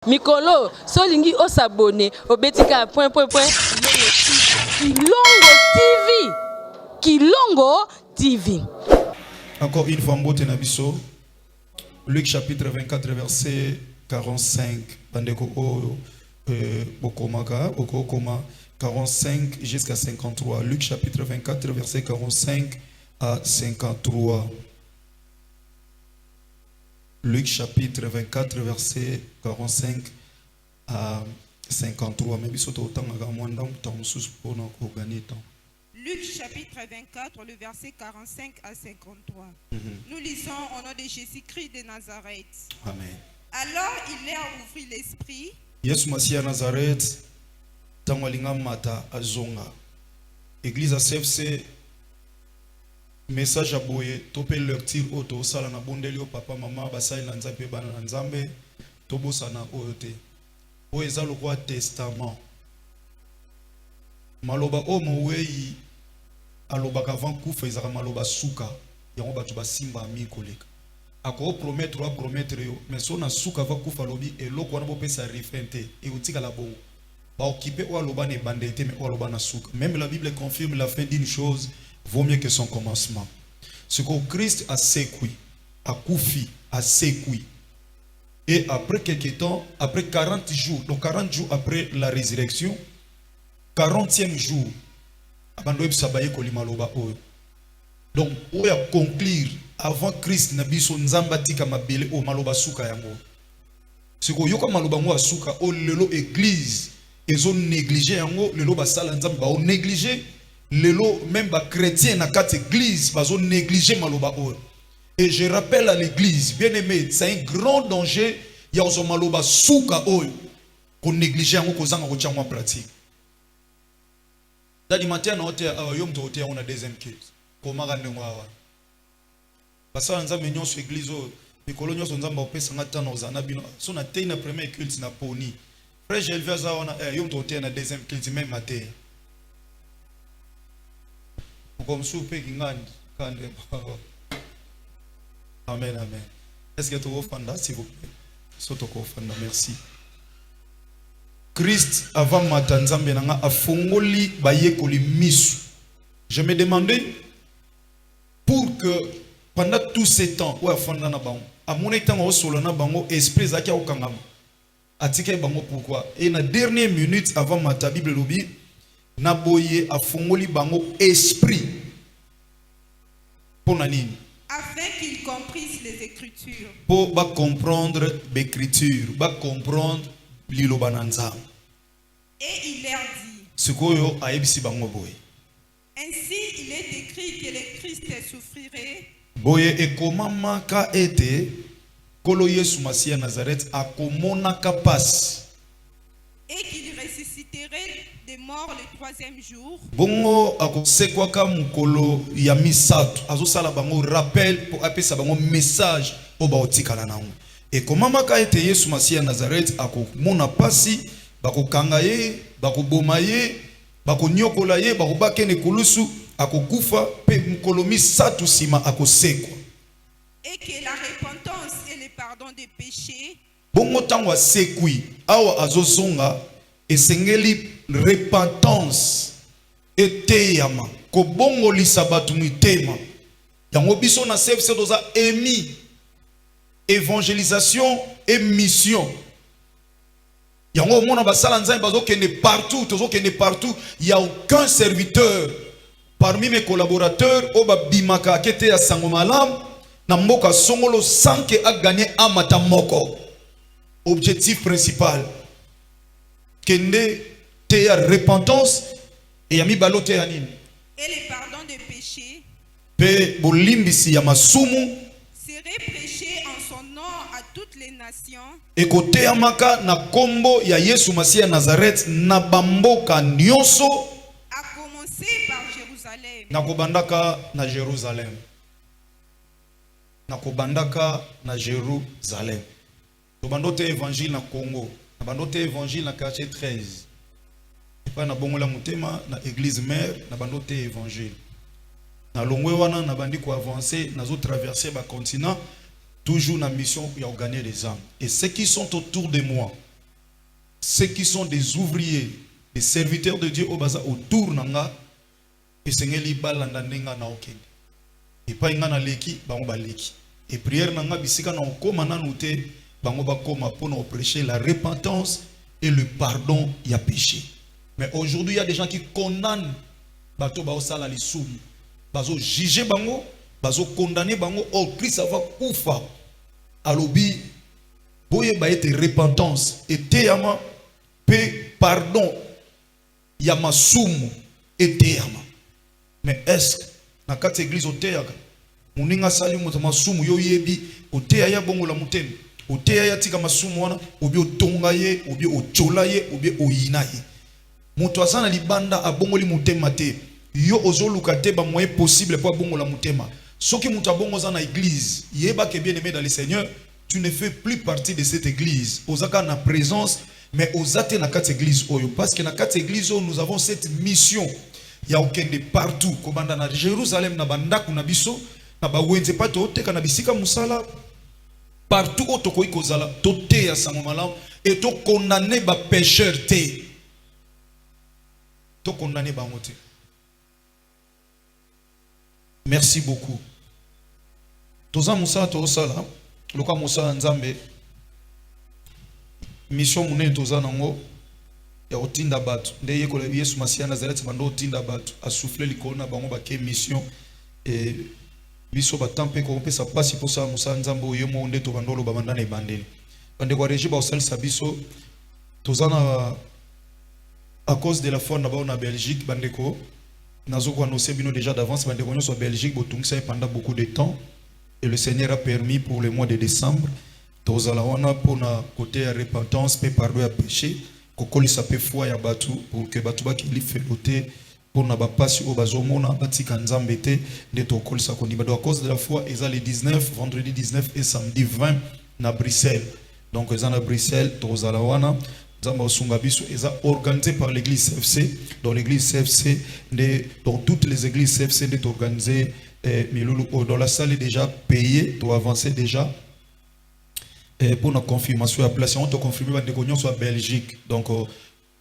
Mikolo, solingi o s'abonner, au betika point. Kilongo TV. Kilongo TV. Encore une fois, mbote nabiso. Luc chapitre 24, verset 45. Bandeko Bokomaka, Okokoma 45 jusqu'à 53. Luc chapitre 24, verset 45 à 53. Luc chapitre 24, verset 45 à 53. Mais Luc chapitre 24, le verset 45 à 53. Nous lisons au nom de Jésus-Christ de Nazareth. Amen. Alors il leur ouvrit l'esprit. Yesu Masia Nazareth, Tangwalinga Mata Azonga. Église à CFC, message à boye, topé leur tir auto, salana bondelio, papa, maman, basai lanzape, bananzambe, tobo sana oyote. Oeza le roi testament. Maloba omo wei, aloba kavan kufa izaka maloba suka, yango batu basimba ami koleka. Ako promettre yo, mais so na suka va kufa lobi eloko wana bopesa rifente et utika la bongo. Ba occuper ou aloba ne bandete mais ou aloba na suka. Même la Bible confirme la fin d'une chose vaut mieux que son commencement. Ce que Christ a sécoui, a koufi, a sécoui. Et après quelques temps, après 40 jours, donc 40 jours après la résurrection, 40e jour, abandoueb sabaye kolimaloba oyo. Donc, on va conclure avant Christ nabiso nzamba tika mabele o maloba suka yango. Siko yoka maloba ngo suka o lelo église ezo négliger yango lelo basala nzamba ba o négliger lelo même ba chrétien na kat église bazo négliger maloba o. Et je rappelle à l'église, bien aimé, c'est un grand danger ya ozo maloba suka o ko négliger yango ko zanga ko tchangwa pratique. Dadi matin na hotel yom to hotel on a deuxième case. Comment gagner-moi? Parce que nous avons une église, les coloniaux sont en paix, on a tant aux anabino. Si on a été na première culte na poni, frère j'ai élevé ça on a yom toté na deuxième culte même matin. Comme soupe qui gagne, amen amen. Est-ce que tu veux fanda s'il vous plaît? Soto ko fanda merci. Christ avant matanzambe nanga afongoli bayekoli misu. Je me demandais pour que pendant tout ce temps, où afanda na bango, à mon état au solo na bango, esprit zaki au kangam, atike bango pourquoi? Et na dernière minute avant ma Bible lobi, na boye afongoli bango esprit pour nanini. Afin qu'ils comprissent les Écritures. Pour ba comprendre l'écriture, ba comprendre lilobananza. Et il leur dit. Sukoyo aibisi bango boye. Ainsi, il est écrit que le Christ souffrirait. Boye et comment maka ete kolo Yesu Masia Nazareth akomona kapas. Et qu'il ressusciterait des morts le troisième jour. Bongo akosekwaka mukolo ya misato. Azosala bango rappel pour apesa bango message o baotikala nango. Et comment maka ete Yesu Masia Nazareth akomona pasi bakokanga ye, bakoboma ye. Bakonyokola ye bakobake ne kulusu akokufa pe mukolomi satu sima akosekwa. Et que la repentance et le pardon des péchés. Bongo tango asekwi awa azozonga esengeli repentance eteyama ko bongo lisabatu mitema. Yango biso na CFC doza émis évangélisation et mission. Yango mona basala nzambe bazo kende partout, tozo kende partout, il y a aucun serviteur parmi mes collaborateurs au babimaka kete ya sango malam na mboka songolo sans que a gagné amata moko. Objectif principal kende te ya repentance et yami balote ya nini? Et le pardon des péchés. Pe bolimbisi ya masumu serait prêché en son nom à toutes les nations. Ekote amaka na kombo ya Yesu Masia Nazareth na bamboka nyonso. A commencer par Jérusalem. Nakobandaka na Jérusalem. Nakobandaka na Jérusalem. Tobandote évangile na Congo. Nabandote évangile na quartier 13. Epa na bongola mutema na église mère na bandote évangile. Na longwe wana na bandi ko avancer nazo traverser ba continent toujours na mission ya gagner les âmes. Et ceux qui sont autour de moi ceux qui sont des ouvriers, des serviteurs de Dieu au baza autour nanga et sengeli balanda nenga na okende. Et pas ingana leki bango baleki. Et prière nanga bisika na okoma nanu te bango bakoma pour prêcher la repentance et le pardon y a péché. Mais aujourd'hui il y a des gens qui condamnent bato ba osala lisumu. Bazo juger bango, bazo condamner bango au Christ va kufa. Alobi boye ba ete repentance et teyama pe pardon yama sumu et teyama. Mais est-ce que na kati église oteyaka muninga sali muta masumu yo yebi oteya ya bongo la mutemi oteya ya tika masumu wana obi otonga ye obi ochola ye obi oyina ye muto azana libanda abongoli mutema te yo ozoluka te ba moyen possible pour bongo la mutema soki muto abongo za na église yeba ke bien aimé dans le Seigneur tu ne fais plus partie de cette église ozaka na présence mais ozate na kati église oyo parce que na kati église oyo nous avons cette mission. Il y a aucun de partout. Comme dans Jérusalem, na bandaku na biso, na bawenze pa tote kana bisika musala partout où to koyi kozala tote ya sangomalam et to condamner ba pécheur te. To condamner ba ngote. Merci beaucoup. Toza musala to sala, loka musala nzambe. Mission munene toza nango. Ya otinda batu nde yekola Yesu Masiya Nazareth bando otinda batu asouffler likona bango ba mission et biso batampe ko pesa pasi pour ça musa nzambo yemo nde to bandolo babanda na ebandeli bande kwa régie ba osalisa biso tozana à cause de la foi na ba na Belgique bande ko nazo ko annoncer bino déjà d'avance bande ko nyoso Belgique botungisa pendant beaucoup de temps et le Seigneur a permis pour le mois de décembre tozala wana pour na côté ya repentance pe pardon ya péché kokolisa pe foi ya batu pour que batu bakili felote pour na bapasi o bazomona batika nzambe te nde tokolisa kondima à cause de la foi eza le 19 vendredi 19 et samedi 20 na Bruxelles donc eza na Bruxelles tozala wana nzambe osunga biso eza organisé par l'église CFC dans l'église CFC dans toutes les églises CFC nde organisé milulu dans la salle est déjà payée to avancer déjà. Pour notre confirmation à place, on te confirme que nous sommes en Belgique. Donc,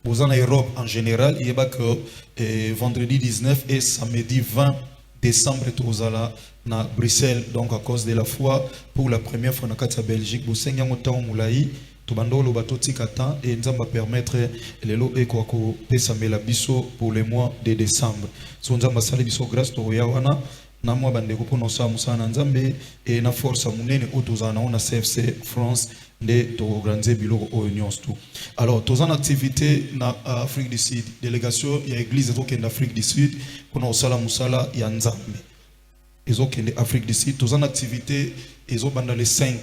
vous en Europe en général, il y a que vendredi 19 et samedi 20 décembre, nous allons à Bruxelles. Donc, à cause de la foi, pour la première fois dans la Belgique, vous savez, nous sommes moulaï, tout le monde bateau tikatan et nous va permettre les lots et quoi que la biso pour le mois de décembre. Si nous avons salé biso grâce to yawana. Na mwa bandeko pour nous musana nzambe et na force munene otozana on a CFC France de to organiser biloko o union tout. Alors tozana activité na Afrique du Sud, délégation ya église en Afrique du Sud pour nous sala musala ya nzambe. Ezokende Afrique du Sud tozana activité ezo banda les 5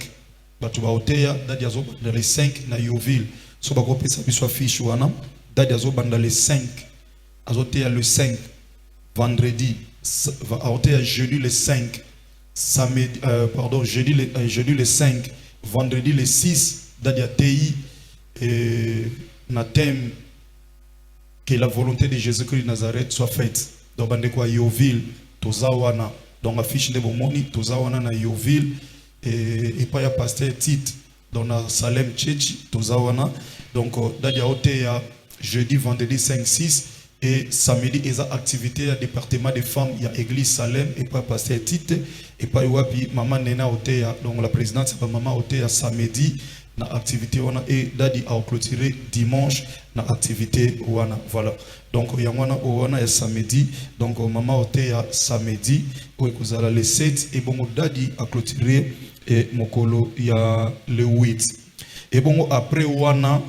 batu ba oteya dadi azo banda les 5 na Yoville so ba ko pesa biso affiche wana dadi azo banda les 5 azoteya le 5 vendredi jeudi le 5 samedi jeudi le 5 vendredi le 6 dadia tei na thème que la volonté de Jésus-Christ de Nazareth soit faite donc bande kwa Yoville tozawana donc affiche de bomoni tozawana na Yoville et pas ya pasteur Tite dans la Salem Church tozawana donc dadia oteya jeudi vendredi 5 6 et samedi, il y a activité à département des femmes, il y a église Salem, et pas pasteur Tite, et pas Wapi, maman Nena Oteya, donc la présidente, c'est pas maman Oteya samedi, na activité wana, et dadi a clôturé dimanche, na activité wana, voilà. Donc, il y a wana et samedi, donc maman Oteya samedi, où il y a le 7, et bon, dadi a clôturé, et mokolo, il y a le 8. Et bon, après wana,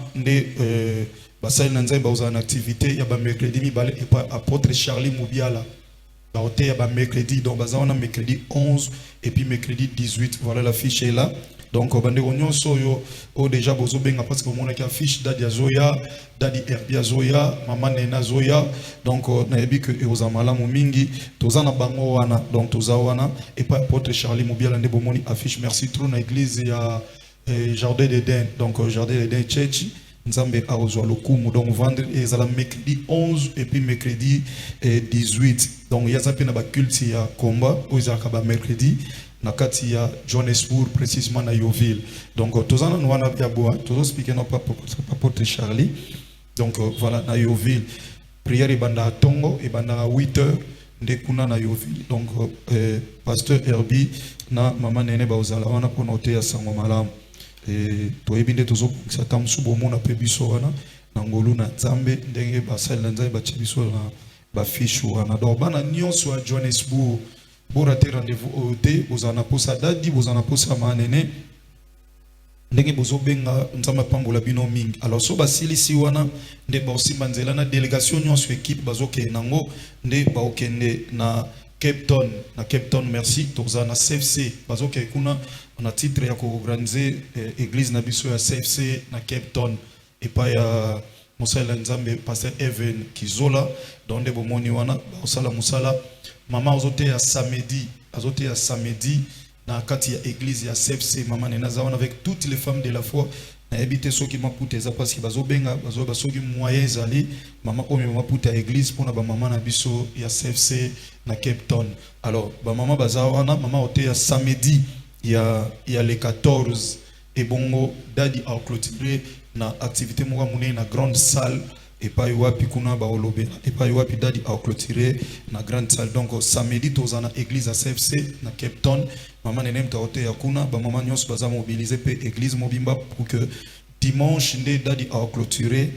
basali nanzai baza en activité ya ba mercredi mi balé et pas apôtre Charlie Moubiala ba hôtel ya ba mercredi donc baza on a mercredi 11 et puis mercredi 18 voilà la fiche est là donc bande onyo soyo o déjà bozo benga parce que mon affiche dadi azoya dadi Herbia zoya maman Nena zoya donc na yebi que ozamala mo mingi tozana bango wana donc tozawana et pas apôtre Charlie Moubiala ndebo moni affiche merci trop na église ya Jardin d'Éden donc Jardin d'Éden Church Nzambe a rejoint le coup, donc vendredi et ça mercredi 11 et puis mercredi 18. Donc il y a ça peine à culte il y a combat où il y a mercredi na kati ya Johannesburg, précisément na Yoville. Donc tozana nous wana ya boa, tozo speaker non pas porte Charlie. Donc voilà na Yoville. Prière et banda tongo et banda à 8h de kuna na Yoville. Donc pasteur Herbie na maman nene bauzala wana pour noter ya sango malamu. Et toyebinde tozo satam subo mona pe biso wana na ngolu na Nzambe ndenge basali na Nzambe bachibiso na ba fichu wana. Donc bana nyonso a Johannesburg pour rater rendez-vous au thé, vous en avez ça dadi, vous en avez ça manene. Ndenge bozo benga nzama pambola bino mingi. Alors so basili si wana nde ba aussi banzela na délégation nyonso équipe bazoke nango nde ba okende na Cape Town merci toza na CFC bazoke kuna on a titre ya ko organiser église na biso ya CFC na Cape Town et pas ya Musala Nzambe pasteur Evan Kizola donde bomoni wana osala musala mama azote ya samedi na kati ya église ya CFC mama nena zawana avec toutes les femmes de la foi na habité ceux qui m'apouté ça parce que bazobenga bazoba soki moyen zali mama omi m'apouté à église pour na ba mama na biso ya CFC na Cape Town. Alors ba mama bazawana mama ote ya samedi ya le 14 et bongo dadi a clôturer na activité moka mune na grande salle et pas wapi kuna ba olobe et pas wapi dadi a clôturer na grande salle. Donc samedi tozana église à CFC na Cape Town maman nenem ta hote ya kuna ba maman nyos baza mobiliser pe église mobimba pour que dimanche nde dadi a clôturer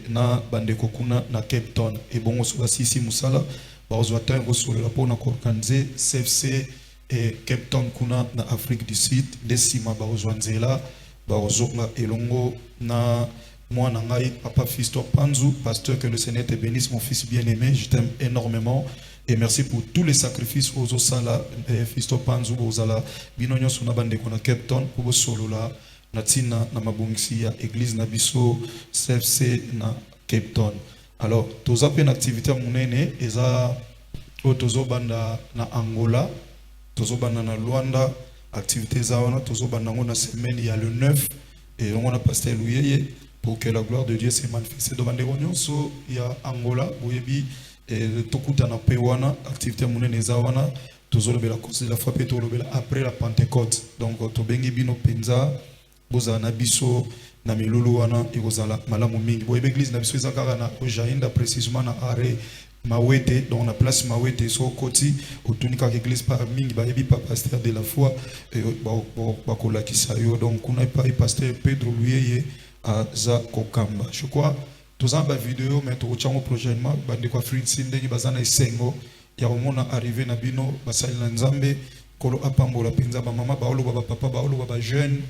na bandeko kuna na Cape Town et bongo so basisi musala ba ozwata ngo solo la pona ko organiser CFC et Cape Town kuna na Afrique du Sud desima ba ozwanzela ba ozonga elongo na moi nangai papa Fisto Panzu pasteur, que le Seigneur te bénisse mon fils bien-aimé, je t'aime énormément et merci pour tous les sacrifices aux osala Fisto Panzu bozala binonyo sona bande kona Cape Town pour solo la natina na mabongisi ya église na biso CFC na Cape Town. Alors toza pe na activité munene eza o tozo banda na Angola, tozo banda na Luanda, activité za wana tozo banda ngona semaine ya le 9 et on a pasteur Louyeye pour que la gloire de Dieu se manifeste devant les nyonso ya Angola boyebi tokuta na pewana activité munene za wana tozo lobela cause de la foi pe to lobela après la Pentecôte. Donc to bengi bino penza boza na biso na milulu wana ekozala malamu mingi boyebi église na biso ezakaka na ojainda précisément na arrêt Mawete, donc la place Mawete so koti otunika église par mingi bayebi pa pasteur de la foi bakola kisayo. Donc kuna pa pasteur Pedro Luyeye à Zakokamba. Je crois tous en bas vidéo mais tout chango prochainement bande kwa Fritz ndenge bazana esengo ya omona arrivé na bino basali na Nzambe kolo apambola penza ba mama baolo ba papa baolo ba jeune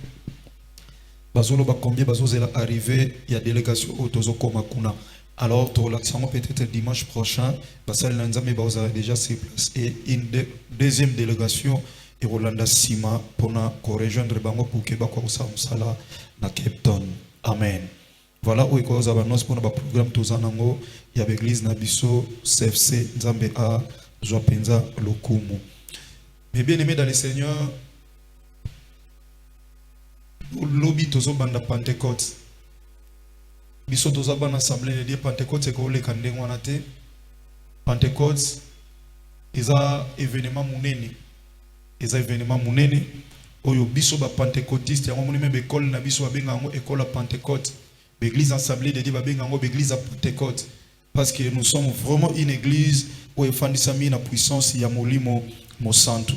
bazolo ba combien bazozela arrivé ya délégation otozo koma kuna. Alors to l'action peut-être dimanche prochain basali na Nzambe bazala déjà sur place et une deuxième délégation et Rolanda Sima pour na ko rejoindre bango pour que ba ko sala na Cape Town. Amen. Voilà où il y a un programme Tozanango, il y a l'église Nabiso, CFC, Nzambe A, Joapenza, Lokumu. Mais bien aimé dans le Seigneur, lobby Tozo Banda Pentecôte. Biso Tozo Banda Assemblée de Dieu, Pentecôte, c'est quoi les candidats wanate? Pentecôte, ils ont événement mounene. Ils ont événement mounene. Oyo biso ba pentecôtiste ya ngomoni mebe école na biso babenga ngo école à Pentecôte, l'église assemblée de Dieu babenga ngo église à Pentecôte parce que nous sommes vraiment une église où efandisa mi na puissance ya molimo mosantu.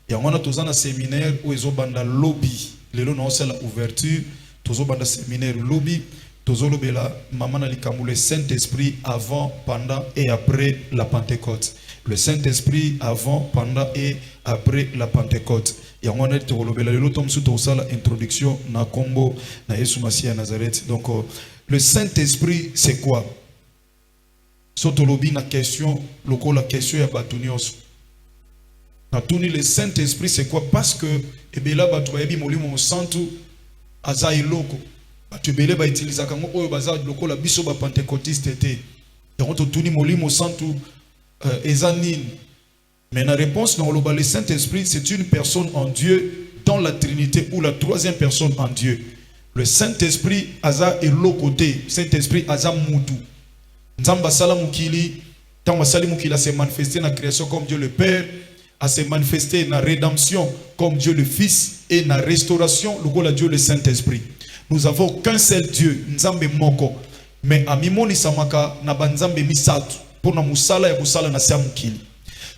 Ya ngona tozana séminaire où ezobanda lobby lelo na osala ouverture tozobanda séminaire lobby tozolobela mama na likambo le Saint-Esprit avant, pendant et après la Pentecôte. Le Saint-Esprit avant, pendant et après la Pentecôte. Et on a introduction na Combo na Yesu Masia Nazareth. Donc le Saint-Esprit c'est quoi? Sotolobi na question, loko la question ya batunios. Na tuni le Saint-Esprit c'est quoi? Parce que ebela batu bayebi molimo santu azai loko. Batu ebele ba utiliser kango oyo baza loko la biso ba pentecôtiste té. Et on tuni molimo santu ezanine. Mais la réponse dans le Saint-Esprit, c'est une personne en Dieu dans la Trinité ou la troisième personne en Dieu. Le Saint-Esprit, Aza est l'autre côté. Saint-Esprit, Aza Moudou. Nzamba Salamukili, Tamba Salimukila s'est manifesté dans la création comme Dieu le Père. à se manifester dans la rédemption comme Dieu le Fils et dans la restauration, le Dieu le Saint-Esprit. Nous n'avons qu'un seul Dieu, Nzambe Moko. Mais à Mimoni Samaka, na banzambe misatu, pour na musala ya musala na siya mukili.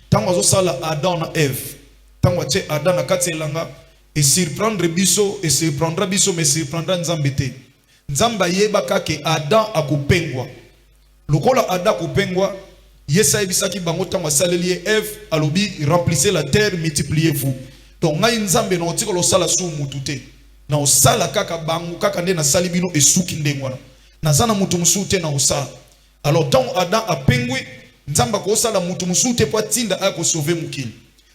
Tango azo sala Adam na Eve, tango ache Adam na kati elanga, et surprendre biso, et surprendra biso, mais surprendra Nzambe te. Nzamba yeba kake Adam akupengwa. Lokola Adam akupengwa, Yesa ebisaki bango tango asaleli Eve, alobi remplissez la terre, multipliez-vous. Donc ngai Nzambe na otiko lo sala su mutu te. Na osala kaka bango kaka nde na sali bino esuki ndengwana. Na zana mutu musu te na osala. Alors tango Adam apengwe, Nzamba ko osala mutu musu te po tinda a ko sauver mukili.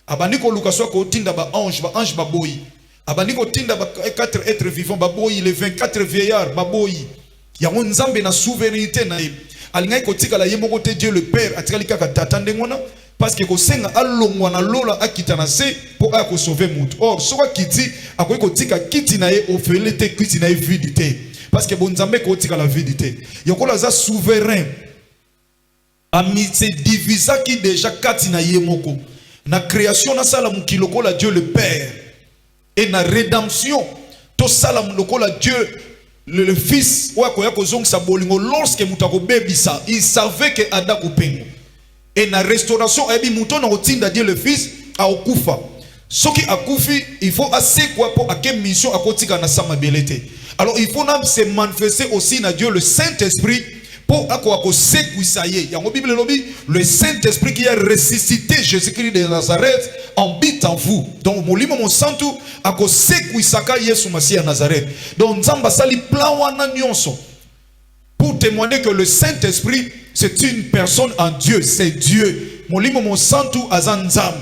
Abandiko luka so ko tinda ba ange ba boyi. Abandiko tinda ba 4 êtres vivants ba boyi, les 24 vieillards ba boyi. Yango Nzambe na souveraineté na ye. Alingai kotika la yemoko te Dieu le Père atikali kaka tata ndengwana parce que ko senga alongwa na lola akita na se pour a ko sauver mutu. Or soka kiti akoyi kotika kiti na ye ofele te kiti na ye vide te parce que bon Nzambe kotika la vide te. Yokola za souverain. Ami se divisa ki déjà kati na yemoko. Na création na sala mukiloko la Dieu le Père et na rédemption to sala mukiloko la Dieu le fils lorsque il savait que Adam kupengo et na restauration ebi muto na otinda Dieu le fils a okufa soki akufi il faut assez quoi pour ake mission akotika na sama belete. Alors il faut se manifester aussi na Dieu le Saint-Esprit pour ako sekwisa ye yango Bible lobi le Saint-Esprit qui a ressuscité Jésus-Christ de Nazareth habite en vous. Donc molimo mon santu ako sekwisaka Yesu Masiya Nazareth. Donc Nzamba sali plan wana nyonso pour témoigner que le Saint-Esprit c'est une personne en Dieu, c'est Dieu. Molimo mon santu azan Nzamba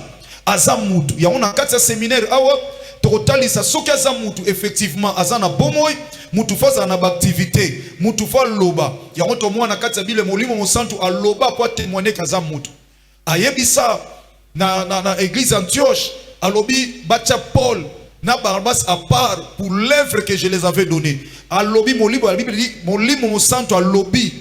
azamutu ya on a 4 séminaires awa totali sa soki azamutu effectivement azana bomoy mutu faza na activité mutu fa loba ya moto mwana kati ya bile molimo mosantu aloba pour témoigner kaza mutu ayebisa na église Antioche alobi bacha Paul na Barnabas à part pour l'œuvre que je les avais donné. Alobi molimo la Bible dit molimo mosantu alobi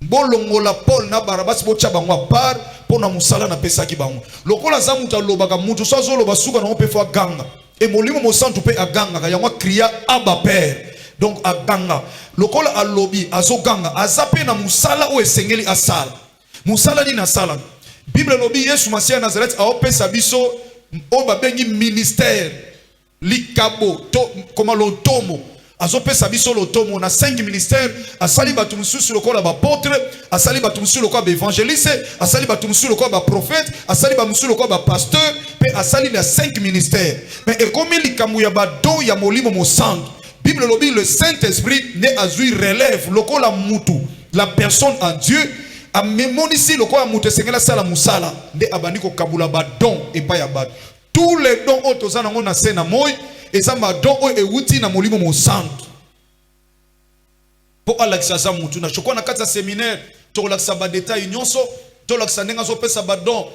bolongola Paul na Barnabas bocha bango à part pour na musala na pesa ki bango lokola za mutu aloba ka mutu so zolo basuka na opefa ganga et molimo mosantu pe aganga ka yango cria Abba Père. Donc aganga lokola alobi azoganga azape na musala o esengeli asala musala ni na sala Bible lobi Yesu Masiya Nazareth a opesa biso o babengi ministère likabo to koma lotomo azopesa biso lotomo na 5 ministères asali batu mususu lokola ba apôtre asali batu mususu lokola ba évangéliste asali batu mususu lokola ba prophète asali ba mususu lokola ba pasteur pe asali na 5 ministères mais ekomi likamu ya ba do ya molimo mosantu Bible lobi le Saint-Esprit ne azui relève lokola mutu la personne en Dieu a mémonisi lokola mutu sengela sala musala nde abandiko kabula ba don et pas ya ba tous les dons otozana ngona sena moy et ça ma don o ewuti na molimo mosantu po alakisa za mutu na chokwa na kata séminaire to lakisa ba détail nyonso to lakisa nenga zo pesa ba don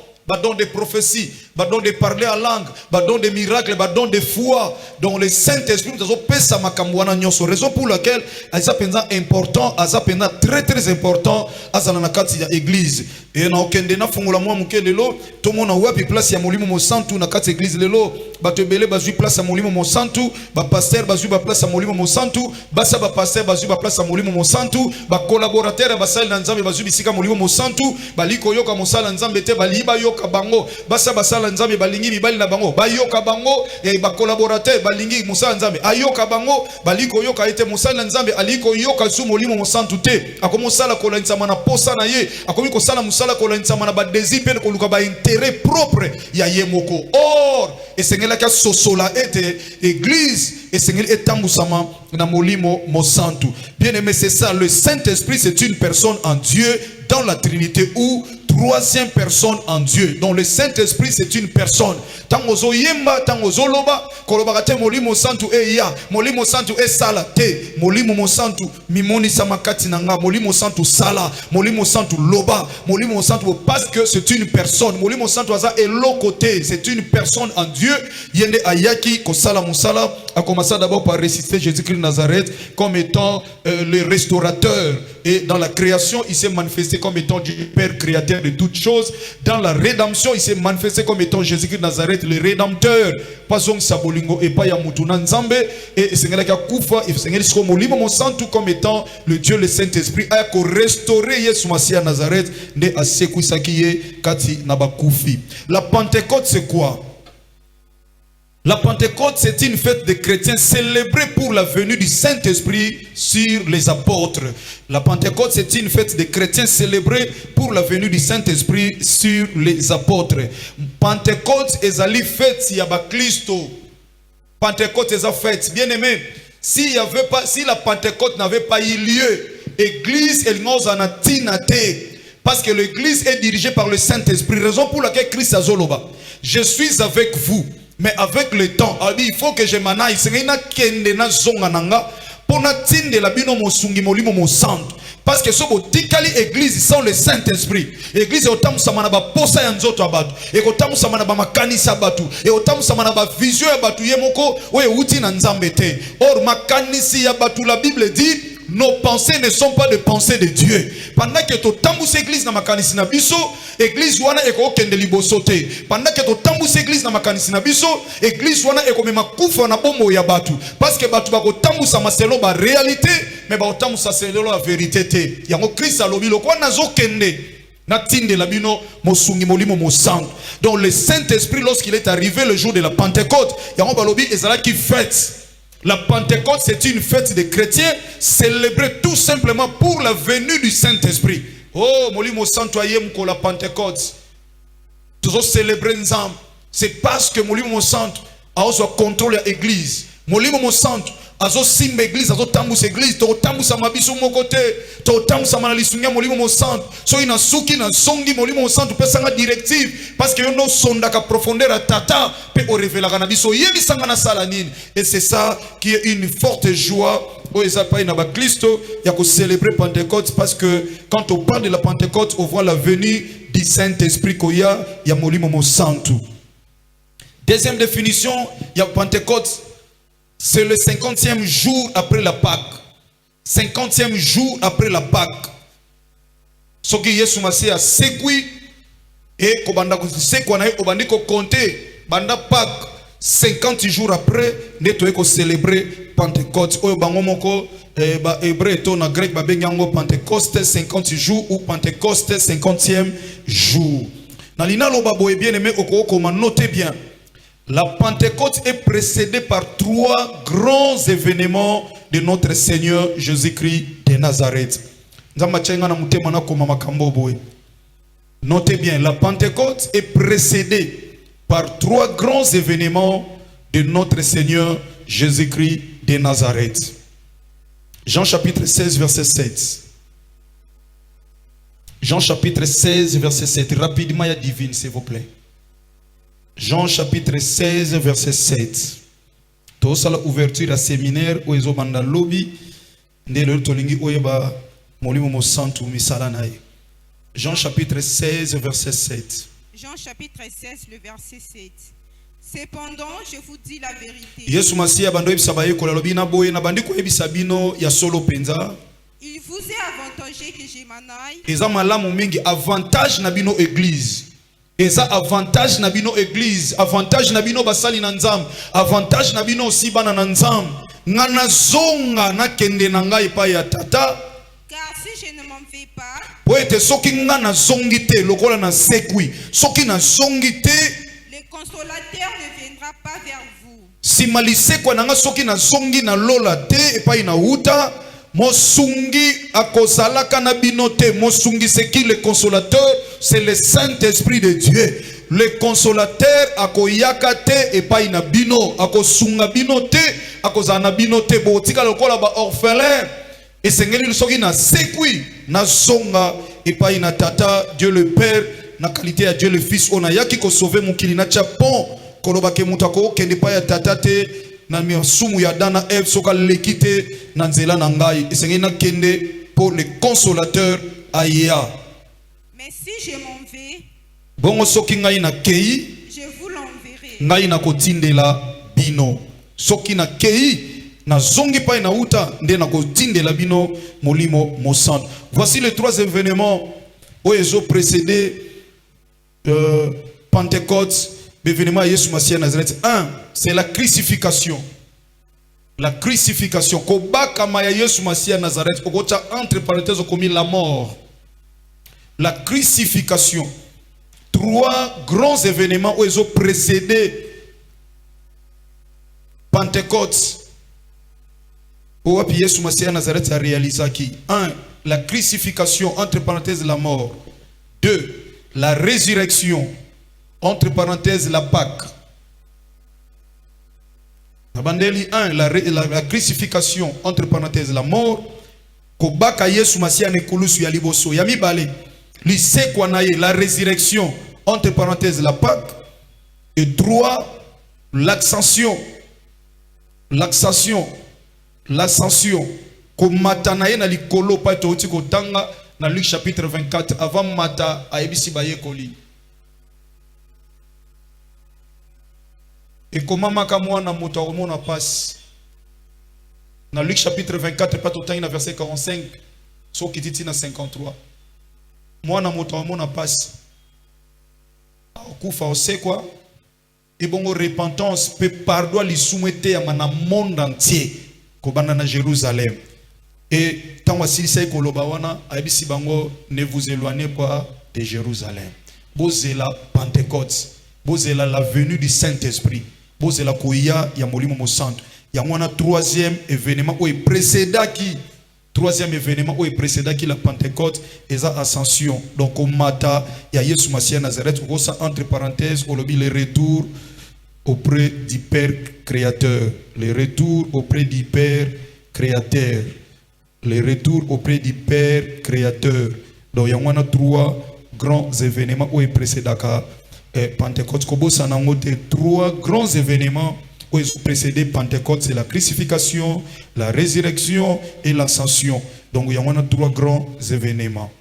de prophétie, don de parler en langue, don de miracles, don de foi. Donc le Saint-Esprit nous a pesa makamwana nyonso. Raison pour laquelle ça pendant important, ça pendant très important, ça na kati ya église. Et na okende na fungola mwa mukende lo, to mona wapi place ya molimo mosantu na kati église lelo, bato belé bazui place ya molimo mosantu, ba pasteur bazui ba place ya molimo mosantu, basa ba pasteur bazui ba place ya molimo mosantu, ba collaborateur basali na Nzambe bazui bisika molimo mosantu, baliko yoka mosala Nzambe te baliba yoka bango, basa basala Nzambe balingi mibali na bango, bayoka bango et ba collaborateur balingi mosala Nzambe, ayoka bango, baliko yoka ete mosala Nzambe aliko yoka su molimo mosantu te, akomo sala kolanisa mana posa na ye, akomi ko sala musala kolanisa mana ba désir pe ko luka ba intérêt propre ya yemoko. Or esengela ka sosola ete église esengeli etambusama na molimo mosantu. Bien aimé, c'est ça, le Saint-Esprit c'est une personne en Dieu dans la Trinité ou troisième personne en Dieu. Donc le Saint-Esprit c'est une personne. Tangozo yemba, tangozo loba, kolobaka te molimo santu e ya, molimo santu e sala te, molimo mosantu mimoni samakati nanga, molimo santu sala, molimo santu loba, molimo santu parce que c'est une personne. Molimo santu aza eloko te, c'est une personne en Dieu. Yende ayaki ko sala musala a commencé d'abord par réciter Jésus-Christ de Nazareth comme étant le restaurateur. Et dans la création, il s'est manifesté comme étant Dieu Père créateur de toutes choses. Dans la rédemption, il s'est manifesté comme étant Jésus-Christ de Nazareth, le rédempteur. Pasong Sabolingo et Paya Mutuna Nzambe. Et Seigneur Kufa, et Seigneur Skomolimo Monsanto comme étant le Dieu, le Saint-Esprit, a restauré Yesu Masia à Nazareth, ne a Sekwisakiye Kati Nabakufi. La Pentecôte, c'est quoi? La Pentecôte, c'est une fête des chrétiens célébrée pour la venue du Saint-Esprit sur les apôtres. La Pentecôte, c'est une fête des chrétiens célébrée pour la venue du Saint-Esprit sur les apôtres. Pentecôte est la fête Yaba Christo. Pentecôte est la fête. Bien aimé, si la Pentecôte n'avait pas eu lieu, l'église elle n'ose en atinate. Parce que l'église est dirigée par le Saint-Esprit. Raison pour laquelle Christ a zoloba. Je suis avec vous. Mais avec le temps, il faut que je m'en aille. Parce que ce que l'église sans le Saint-Esprit, l'église est autant samana ba posa ya nzoto abatu, et autant samana ba makanisa abatu, et autant samana ba vision abatu yemoko oye uti na nzambete. Or makanisi abatu, la Bible dit nos pensées ne sont pas des pensées de Dieu. Pendant que tu tambous église na makanisi na biso, église wana eko kende liboso te. Pendant que tu tambous église na makanisi na biso, église wana eko mema kufa na bomo ya batu. Parce que batu bako tambous sa maselo ba réalité, mais ba tambous sa selo la vérité te. Yango Christ alobi lokwa nazo kende. Donc le Saint-Esprit, lorsqu'il est arrivé le jour de la Pentecôte, yango balobi ezala ki fête. La Pentecôte, c'est une fête des chrétiens célébrée tout simplement pour la venue du Saint-Esprit. Oh, molimo santo ayem ko la Pentecôte. Tous célébrer ensemble. C'est parce que molimo santo a aussi contrôle l'église. Molimo santo azo simba église, azo tambus église, to tambus sa mabiso mo côté, to tambus sa manalisunga molimo santo. So ina suki na songi molimo santo pesa nga directive parce que yono sonda ka profondeur à tata pe o révéler na biso yebi sanga na sala nini. Et c'est ça qui est une forte joie. Il y a que célébrer Pentecôte parce que quand on parle de la Pentecôte, on voit la venue du Saint-Esprit qu'il y a Molimo Santo. Deuxième définition, il y a Pentecôte, c'est le 50e jour après la Pâque. 50e jour après la Pâque. Ce qui est soumassé à Sekui et Kobanda Sekwana et Obandi ko compter Banda Pâque 50 jours après, nous devons célébrer Pentecôte. Oyo bangomoko hébreu to na grec ba bengango Pentecôte 50 jours ou Pentecôte 50e jour. Na lina loba boye bien aimé okoko notez bien. La Pentecôte est précédée par 3 grands événements de notre Seigneur Jésus-Christ de Nazareth. Notez bien, la Pentecôte est précédée par 3 grands événements de notre Seigneur Jésus-Christ de Nazareth. Jean chapitre 16 verset 7. Jean chapitre 16 verset 7. Rapidement, il y a divine s'il vous plaît. Jean chapitre 16 verset 7. Tout ça l'ouverture à séminaire où ils ont mandé lobby de leur tolingi oyeba molimo mo santu misala nae. Jean chapitre 16 verset 7. Jean chapitre 16 le verset 7. Cependant, je vous dis la vérité. Yesu Masia bando ebisa ko lobi na boye na bandi ko ebisa bino ya solo penza. Il vous est avantagé que je m'en aille. Eza malamu mingi avantage na bino église. Eza avantage na bino église, avantage na bino basali na nzambe, avantage na bino aussi bana na nzambe. Ngana zonga na kende na ngai pa ya tata. Car si je ne m'en vais pas, poete soki ngana zongi te lokola na sekwi, soki na zongi te, le consolateur ne viendra pas vers vous. Si malisekwa nanga soki na zongi na lola te epai na uta, mosungi akozalaka na bino te. Mosungi c'est qui le consolateur? C'est le Saint-Esprit de Dieu. Le consolateur akoyaka te epai na bino, akosunga bino te, akozana bino te. Botika lokola ba orphelin. Et sengeli soki na sekwi na zonga epai na tata Dieu le Père na qualité à Dieu le Fils. On a yaki ko sauver mukili na chapon koloba ke mutako kende pa ya tata te na misumu ya dana Eve soka lekite na nzela na ngai. Et sengeli na kende pour le consolateur aya. Mais si je m'en vais, bongo soki ngai na kei, je vous l'enverrai. ngai na kotindela bino. soki na kei na zongi pa na uta nde na kotindela bino molimo mosantu. Voici les 3 événements où ils ont précédé Pentecôte, l'événement Yesu Masia Nazareth. 1, c'est la crucifixion. La crucifixion. Kobaka maya Yesu Masia Nazareth. Okocha entre parenthèses commis la mort. La crucifixion. 3 grands événements où ils ont précédé Pentecôte. Où Yesu Masia Nazareth a réalisé qui 1, la crucifixion, entre parenthèses la mort. 2, la résurrection, entre parenthèses la Pâque. 1, la crucifixion, entre parenthèses la mort. Kobaka Yesu Masia nekulusu ya liboso. Yami bale. Lycée Kwanaye, la résurrection, entre parenthèses la Pâque. Et 3, l'ascension. L'ascension. Komatanaye na likolo pa toti kotanga na Luc chapitre 24 avant mata aebisi baye koli. Et comment makamwana moto akomona passe. Na Luc chapitre 24 pa totanga na verset 45 so kititi na 53. Mwana moto akomona passe. Akufa osekwa et bongo repentance peut pardon li soumettre à mana monde entier kobanda na Jérusalem. Et tant que kolobawana aibisi bango ne vous éloignez pas de Jérusalem. Bozela Pentecôte, bozela la venue du Saint-Esprit, bozela koya ya molimo mosantu. Ya mwana 3e événement où précéda qui 3e événement où précéda qui la Pentecôte et sa ascension. Donc au mata ya Yesu Masia Nazareth ou ça entre parenthèses au lobby le retour auprès du Père créateur, le retour auprès du Père créateur. Le retour auprès du Père créateur. Donc il y a 3 grands événements où il précède Pentecôte. Kobosa nangote 3 grands événements où il précède Pentecôte, c'est la crucifixion, la résurrection et l'ascension. Donc il y a 3 grands événements.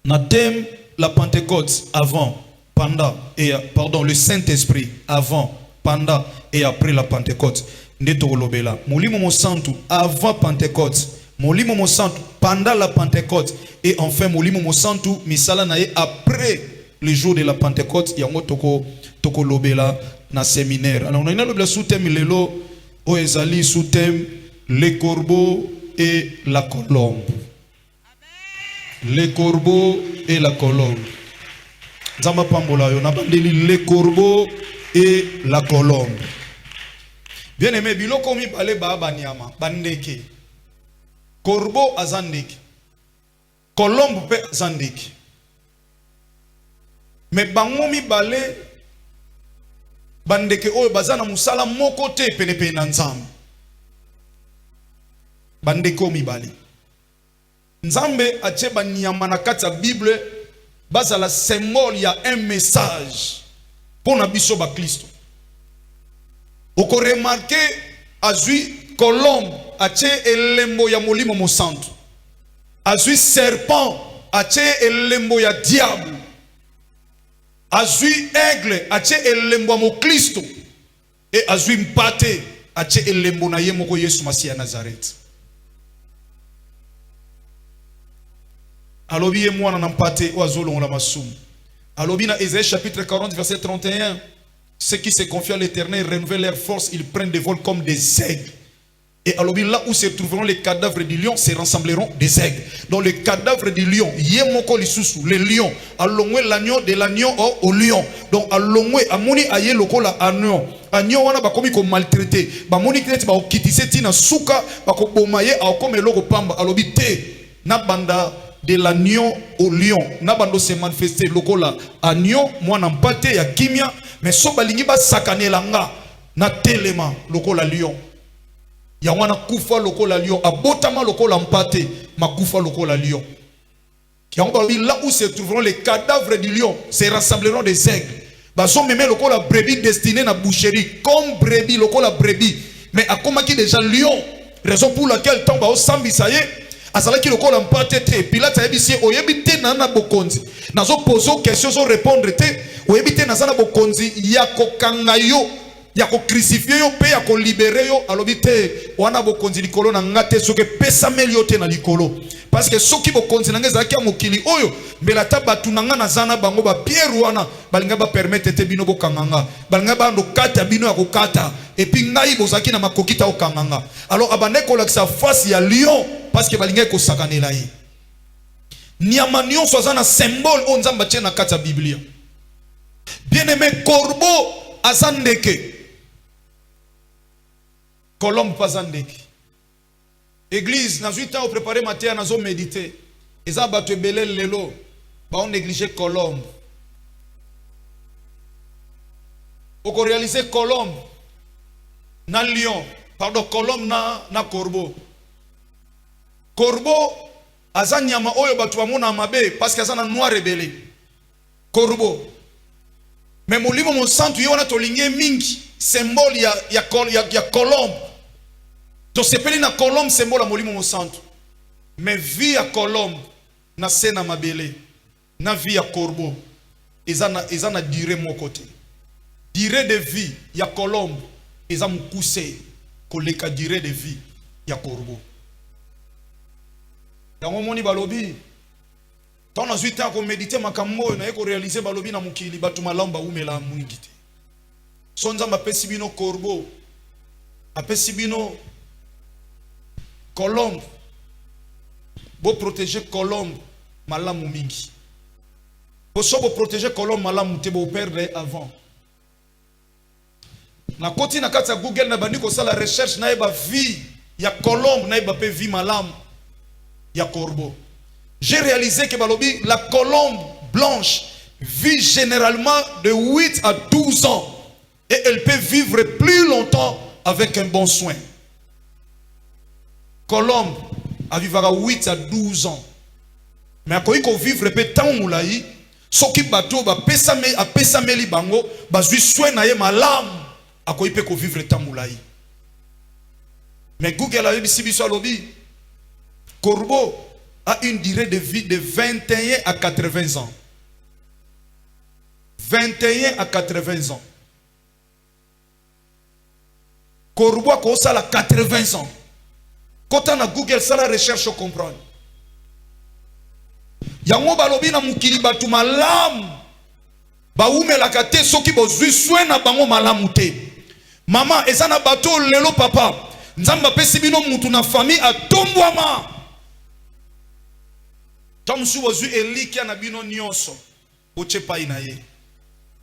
Na thème la Pentecôte avant, pendant et pardon, le Saint-Esprit avant, pendant et après la Pentecôte. Molimo Mosantu avant Pentecôte, Molimo Mosantu pendant la Pentecôte et enfin Molimo Mosantu misala nae après le jour de la Pentecôte. Yango toko lobela na séminaire. Alors on a le sous-thème lelo o ezali sous-thème les corbeaux et la colombe. Les corbeaux et la colombe. Zamba pambola yo na bandeli les corbeaux et la colombe. Bien aimé, biloko mi bale ba banyama bandeke. Corbeau azandeke. Colombe pe azandeke. Mais bango mi bale bandeke oyo bazana musala moko te penepe na nzambe. Bandeko mi bale. Nzambe atie banyama na kati ya Bible bazala symbole ya un message pour na biso ba Kristo. Oko remarqué azui colombe atie elembo ya molimo mosantu. Azui serpent atie elembo ya diable. Azui aigle atie elembo ya mo Kristo. Et azui mpate atie elembo na ye moko Yesu Masia Nazareth. Alobi ye mwana na mpate o azolongo la masumu. Alobi na Ésaïe chapitre 40 verset 31. Ceux qui se confient à l'Éternel renouvellent leur force, ils prennent des vols comme des aigles. Et alors là où se trouveront les cadavres du lion, se rassembleront des aigles. Donc les cadavres du lion, yemoko lisusu, le lion, alongwe l'agneau de l'agneau au lion. Donc alongwe amoni aye lokola agneau. Agneau wana bakomi ko maltraité. Ba moni kreti ba okitise tina suka ba ko bomaye akome loko pamba alobi te na banda de l'agneau au lion. Na bando se manifester lokola agneau mwana mpate ya kimia. Mais so balingi ba sakanelanga na telema lokola lion. Ya wana kufa lokola lion, abotama lokola mpate, makufa lokola lion. Là où se trouveront les cadavres du lion, se rassembleront des aigles. Baso meme lokola brebis destiné na boucherie, comme brebis lokola brebis. Mais a komaki déjà lion, raison pour laquelle tant ba osambi saye, asalaki lokola mpate te, Pilate a ebisi oyebite nana bokonzi. Nazo poso question so répondre te, oyebite nazana bokonzi ya kokanga yo ya ko crucifier yo pe ya ko libérer yo alobi te wana bokonzi likolo na ngate soki pesameli yo te na likolo parce que soki bokonzi na ngeza ki mokili oyo mbela ta batu na nga na zana bango ba pierre wana balinga ba permettre te bino bokanganga balinga ba ndo kata bino ya kokata et puis ngai bozaki na makokita okanganga alors abande ko lakisa face ya lion parce que balinga ko sakanela ye nyama nyonso aza na symbole o nzamba tie na kata biblia bien aimé corbeau aza ndeke colombe pas ndeke église nazwi temps préparer matin nazo méditer eza bato ebele lelo ba on négliger colombe oko réaliser colombe na lion pardon colombe na corbeau corbeau aza nyama oyo bato bamona mabe parce que aza na noir rebelle corbeau mais molimo monsantu yo wana tolingie mingi symbole ya colombe to sepeli na colombe symbole ya molimo monsantu mais vie ya colombe na se na mabele na vie ya corbeau eza na durée moko te durée de vie ya colombe eza mokuse koleka durée de vie ya corbeau yango moni balobi tant nazwi temps ko méditer makambo oyo na ko réaliser balobi na mokili bato malamu baumela mwingi te so nzambe apesi bino corbeau apesi bino colombe bo protéger colombe malamu mingi bo so bo protéger colombe malamu te bo perdre avant na koti na kati ya Google na bandi ko sala recherche na eba vie ya colombe na eba pe vie malamu ya corbeau. J'ai réalisé que balobi la colombe blanche vit généralement de 8 à 12 ans et elle peut vivre plus longtemps avec un bon soin. Colombe a vivra 8 à 12 ans. Mais quand il vivre peut tant moulaï, soki bato ba pesameli bango bazui soin na ye malam akoyi peut vivre tant moulaï. Mais Google a dit biso lobi corbeau a une durée de vie de 21 à 80 ans. 21 à 80 ans. Corbeau a ça la 80 ans. Quand on a Google ça la recherche comprendre. Yango balobi na mukili batu malam ba umela kate soki bozui soin na bango malamu te. Maman ezana bato lelo papa nzamba pesi bino mutu na famille atombwama. Tomsu wozu eliki na bino nyonso oche pai na ye.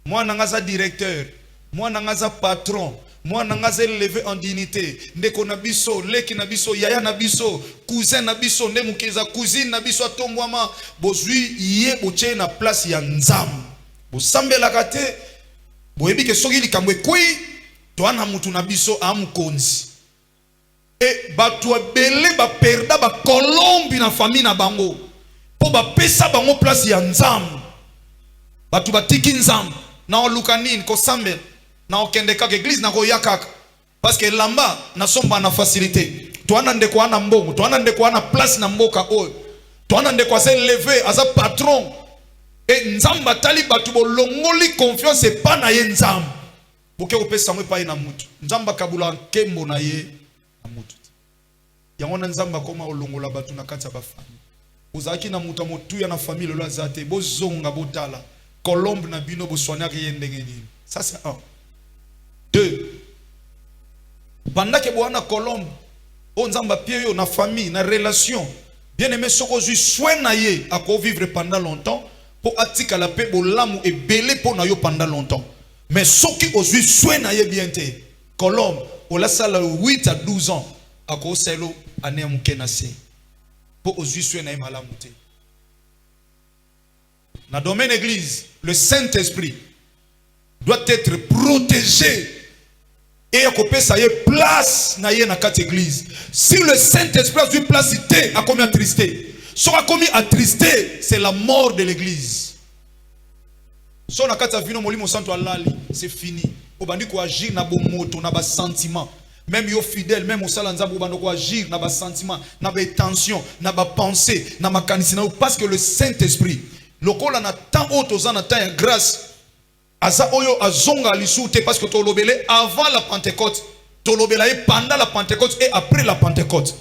Moi nangaza directeur, moi nangaza patron, moi nangaza élevé en dignité. Ndeko na biso, leki na biso, yaya na biso, cousin na biso, ndemukeza cousine na biso atombwama bozui ye oche na place ya nzam. Bo sambela kate bo ebike soki likambo ekwi to ana mutu na biso amukonzi. E bato ebele ba perda ba kolombi na famille na bango. Po ba pesa bango place ya nzam batu batiki nzam na oluka nini ko sambel na okende kaka église na ko yakaka parce que lamba na somba na facilité to ana ndeko ana mbongo to ana ndeko ana place na mboka oyo to ana ndeko ase lever aza patron et nzamba tali batu bolongoli confiance pa na ye nzam boke opesa mwe pa na mutu nzamba kabula nkembo na ye na mutu yango na nzamba koma olongola batu na kati ya bafami ozaki na mutu motuya na famille lo azate bozonga botala colombe na bino boswanaka ye ndenge nini. Ça c'est un. Deux, pendant que boana colombe o nzamba pie yo na famille na relation bien aimé soko zui soin na ye ako vivre pendant longtemps pour atika la paix bolamu et belé pour na yo pendant longtemps mais soki ozui soin na ye bien te colombe o la sala 8 à 12 ans ako selo ane mukena se pour ozui soin na ye malamu te. Dans le domaine église, le Saint-Esprit doit être protégé et à ça y est place na ye na kat église. Si le Saint-Esprit a une place a commis attristé. Sera commis attristé, c'est la mort de l'église. So na kat avino molimo santo alali, c'est fini. Obandi ko agir na bo moto na ba sentiment. Même yo fidèle, même au salanzabo obandi ko agir na ba sentiment, na ba tension, na ba pensée, na ma kanisi na parce que le Saint-Esprit lokola na temps autres na temps ya grâce Aza oyo azonga lisute parce que tolobele avant la Pentecôte, tolobele pendant la Pentecôte et après la Pentecôte.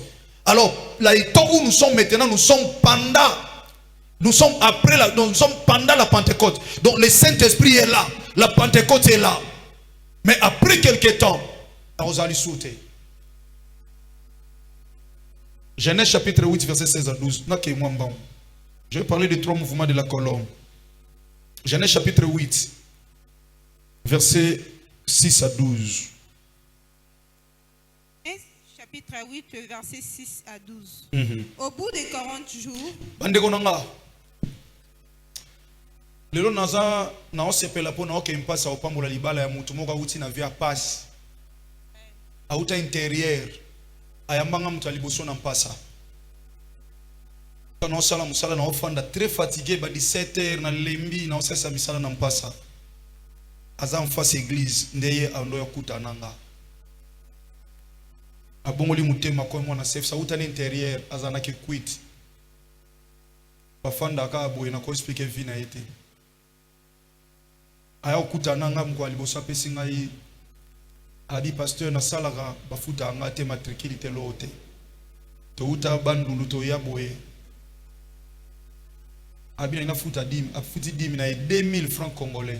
Alors, là, temps où nous sommes maintenant, nous sommes pendant, nous sommes après nous sommes pendant la Pentecôte. Donc le Saint-Esprit est là, la Pentecôte est là. Mais après quelques temps, nous allons sauter. Genèse chapitre 8, verset 16 à 12. Je vais parler des 3 mouvements de la colombe. Genèse chapitre 8, verset 6 à 12. Chapitre 8, verset 6 à 12. Au bout de 40 jours, lelo naza na osepela po na okempasa opambola libala ya mutu moko uti na via passe auta intérieur ayambanga mutu aliboso na mpasa kana osala musala na ofanda très fatigué ba 17h na lembi na osesa misala na mpasa aza en face église ndeye ando yakuta nanga abongoli mutema ko mwana chef sauta na intérieur azana ki quit bafanda ka boye na ko expliquer vina ete aya okuta nanga mko aliboso apesi ngai abi pasteur na salaka bafuta nga te matricule te lote to uta bandulu to ya boye abi na futa dim afuti dim na 2000 francs congolais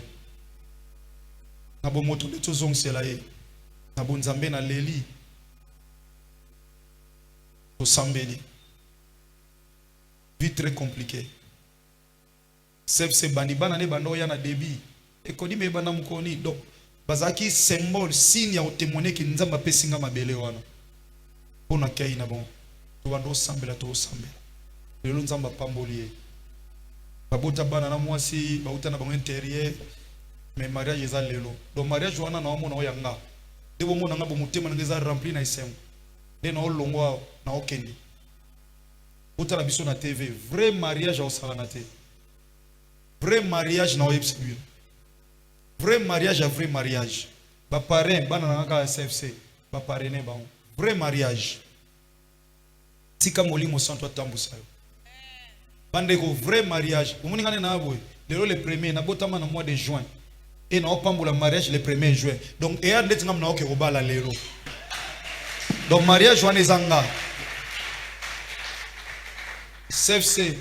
na bo moto de to zongsela ye na bo nzambe na leli to sambeli vie très compliquée c'est bandi bana ne bando ya na débit et kodi me bana mukoni donc bazaki symbole signe ya témoigner ki nzamba pesinga mabele wana pona kai na bon to bando sambela lelo nzamba pambolier babota bana na mwasi bauta na bango intérieur mais mariage eza lelo donc mariage wana na omona oyanga debo mona nga bo mutema ngeza rempli na isem de na olongwa na okendi uta na biso na TV vrai mariage au salanate vrai mariage na oyepsibu vrai mariage à vrai mariage. Ba parrain bana nanga SFC ba parrainer ba vrai mariage. Tika molimo santo tambusa yo. Bande ko vrai mariage. Omoni ngane na boy. Le premier na botama na mois de juin. Et na opambola mariage le 1er juin. Donc et a ndeti ngam na oke obala lelo. Donc mariage wana ezanga. SFC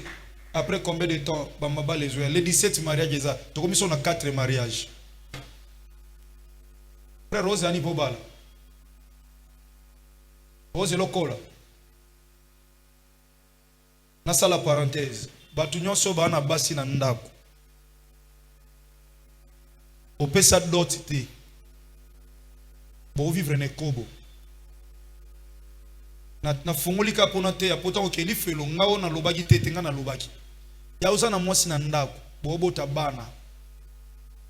après combien de temps bamba les juin les 17 mariages eza. To komi na 4 mariages. Frère Rose ani pobala. Rose lokola. Na sala parenthèse. Batu nyonso bana basi na ndako. Opesa dot te. Bo vivre ne kobo. Na fungoli ka pona te apota okeli felo ngao na lobaki te tenga na lobaki. Ya uza na mwasi na ndako. Bo bota bana.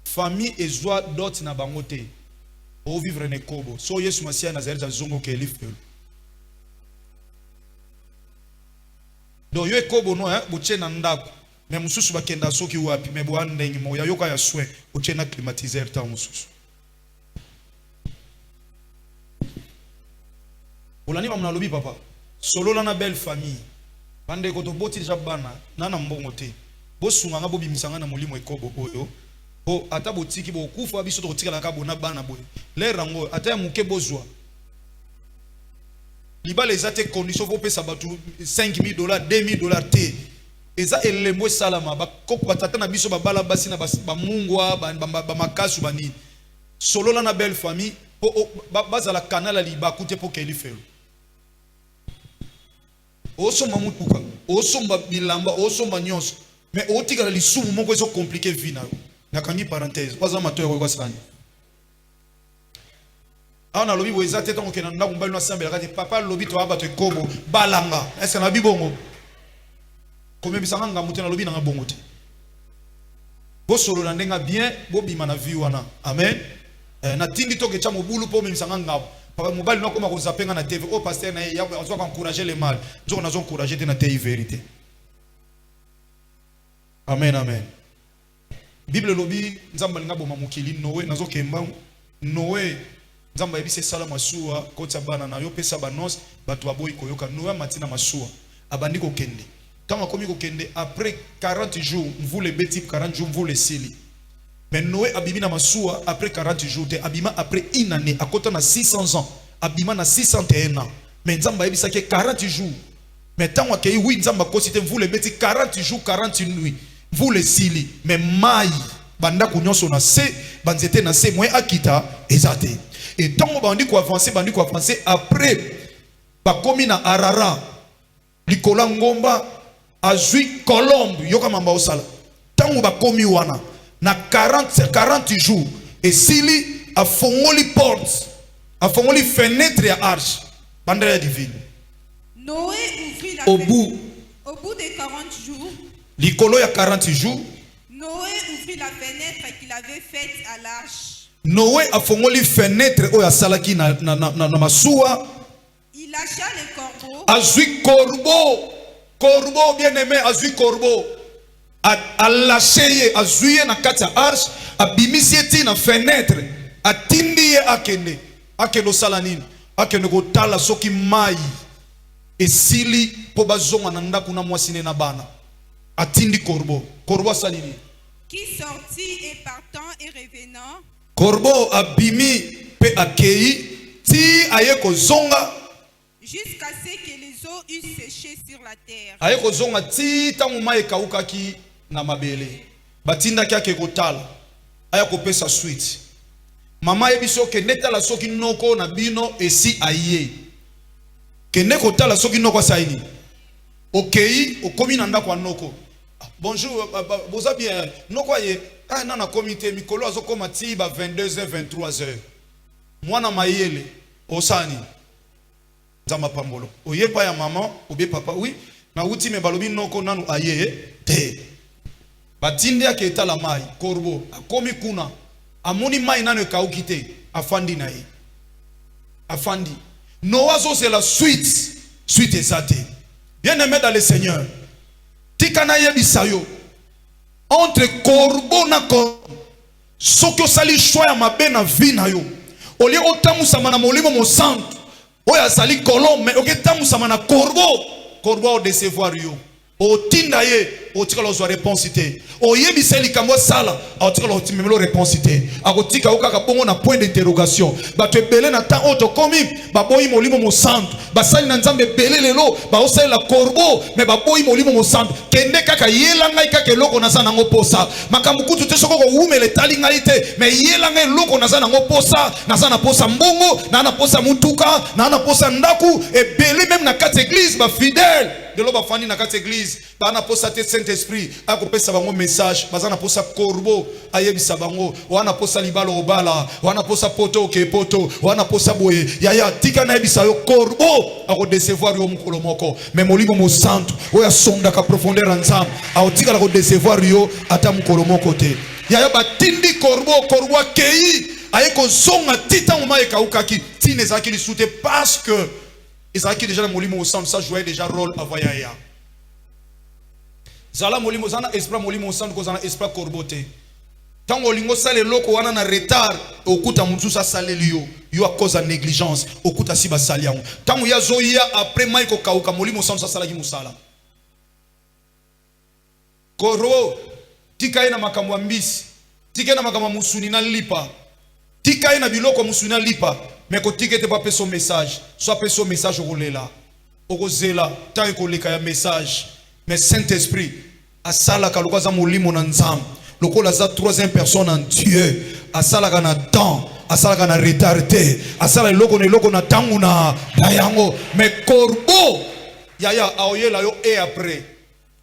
Famille ezwa dot na bango te. Au vivre ne kobo so Yesu Masia Nazareth zongo ke lifelo do yo kobo no ya buche na ndako me mususu bakenda soki wapi me bo andengi mo ya yoka ya soin buche na climatiseur ta mususu olani mamna lobi papa solo na belle famille bande ko to boti jabana na mbongo te bo sunga nga bo bimisanga na molimo ekobo oyo po ata botiki bo kufa biso to tika la ka bona bana boye le rango ata muke bozwa libala ezate condition faut pesa batu $5,000 $2,000 te eza elembo salama ba koko batata na biso babala basi na ba mungwa ba makasu bani solo la na belle famille po bazala kanala liba kute po kelifelo osomba mutuka osomba bilamba osomba nyonso mais otika la lisumu moko ezo compliquer vie na nakangi parenthèse waza matoyo kwa sani ana lobi bo ezate tango ke na ndako mbali na sambela kati papa lobi to abato ekobo balanga est-ce na bibongo comme bisanga ngamuté na lobi na bongo te bo solo na ndenga bien bo bima na vie wana amen na tindi to ke cha mobulu po misanga ngabo papa mobali na koma ko zapenga na TV o pasteur na ya zo encourager les mal zo na zo encourager te na te vérité amen amen Bible lobi nzamba linga boma mukili Noé nazo kemba Noé nzamba yebise sala masuwa kota bana na yo pesa banos batu aboyi koyoka Noé matina masuwa abandi ko kende kama komi ko kende après 40 jours mvule beti 40 jours mvule sili Mais Noé abimi na masuwa après 40 jours, abima après une année, à côté na 600 ans, abima na 601 ans. Mais Nzamba ebisa que 40 jours. Mais tant que oui Nzamba kosite vous le mettez 40 jours, 40 nuits. Vous le sili, mais mai banda kunyonso na se, banzete na se moyen akita ezate. Et tant que bandi ko avancer après bakomi na Arara, likola ngomba azui Colombe yoka mamba osala. Tant que bakomi wana na 40 jours et sili a fongoli porte, a fongoli fenêtre ya arche, bandera divine. Noé ouvrit la Au fenêtre. bout De 40 jours, likolo ya 40 jours, Noé ouvrit la fenêtre qu'il avait faite à l'arche. Noé a fongoli fenêtre o ya salaki na masuwa. Il lâcha les corbeaux. Azui corbeau bien aimé, azui corbeau. A lâché azui na kati ya arche, a bimisi na fenêtre, a tindi akende salanine, akende kotala soki mai esili po bazonga na ndaku na mwasine na bana. Atindi corbeau salini. Qui sortit et partant et revenant. Corbeau abimi pe akei ti aye kozonga Jusqu'à ce que les eaux eussent séché sur la terre. aye kozonga ti tangu mai kaukaki na mabele. Batinda ki ake kotala aya kopesa suite. Mama yebiso ke netala soki noko na bino esi aye. Ke neko tala soki noko saini. Okei okomi na ndako noko. Bonjour, vous avez bien. Noko ye ah na comité mikolo azokoma ti ba 22h 23h. Mwana mayele osani. Zama pambolo. Oye pa ya maman, obe papa oui, na uti me balobi noko nanu aye te. Batinde ya keta la mai, corbeau, akomi kuna. Amoni mai nanu kauki te, afandi na ye. Afandi. Noazo c'est la suite ezate. Bien-aimé dans le Seigneur. Tikana yebisayo. Entre corbeau na corbeau. Sokyo sali choix ya mabe na vie na yo. Olie otamusama na molimo mo santo. Oya sali kolom mais oketamusama na corbeau. Corbeau o décevoir yo. O tinda ye, o tika lo zo réponse te. O yebiseli kamwa sala, o tika lo timelo réponse te. Akotika okaka bongo na point d'interrogation. Ba te belé na temps auto komi, ba boyi molimo mo santo. Ba sali na nzambe belé lelo, ba osali la corbeau, mais ba boyi molimo mo santo. Kende kaka yela ngai kaka loko na sana ngo posa. Makambu kutu te soko ko umele tali ngai te, mais yela ngai loko na sana ngo posa, na sana posa mbongo, na na posa mutuka, na na posa ndaku, et belé même na quatre église ba fidèle. De l'eau bafani na quatre église, ba na posa te Saint-Esprit, a kopesa bango message, bazana posa corbeau, ayebisa bango, wana posa libalo obala, wana posa poto ke poto, wana posa boye, yaya tika na yebisa yo corbeau, a ko décevoir yo mukolo moko, mais molimo mo santo, oya sonda ka profondeur ensemble, a tika la ko décevoir yo ata mukolo moko te. Yaya batindi corbeau kei, aye ko zonga tita uma e kaukaki, tine zaki li soute parce que Isaki déjà le molimo au centre, ça jouait déjà rôle à voyaya. Zala molimo zana esprit molimo au centre, kozana esprit corboté. Tant olingo sale loko wana na retard, okuta mutu sa sale liyo, yo a cause de négligence, okuta si ba saliango. Tant ya zoya après maiko kauka molimo au centre sa sala ki musala. Koro tika ina makamwa mbisi, tika ina makamwa musuni na lipa. Tika ina biloko musuni na lipa. Mais quand tu n'as pas son message, soit pas son message au là, au zéla, tant que le cas message, mais Saint-Esprit, à sala kalukaza molimo nanzam, le ko la troisième personne en Dieu, à sala kana temps, à sala kana retardé, à sala loko na tanguna, dayango, mais corbeau, yaya aoye la yo et après,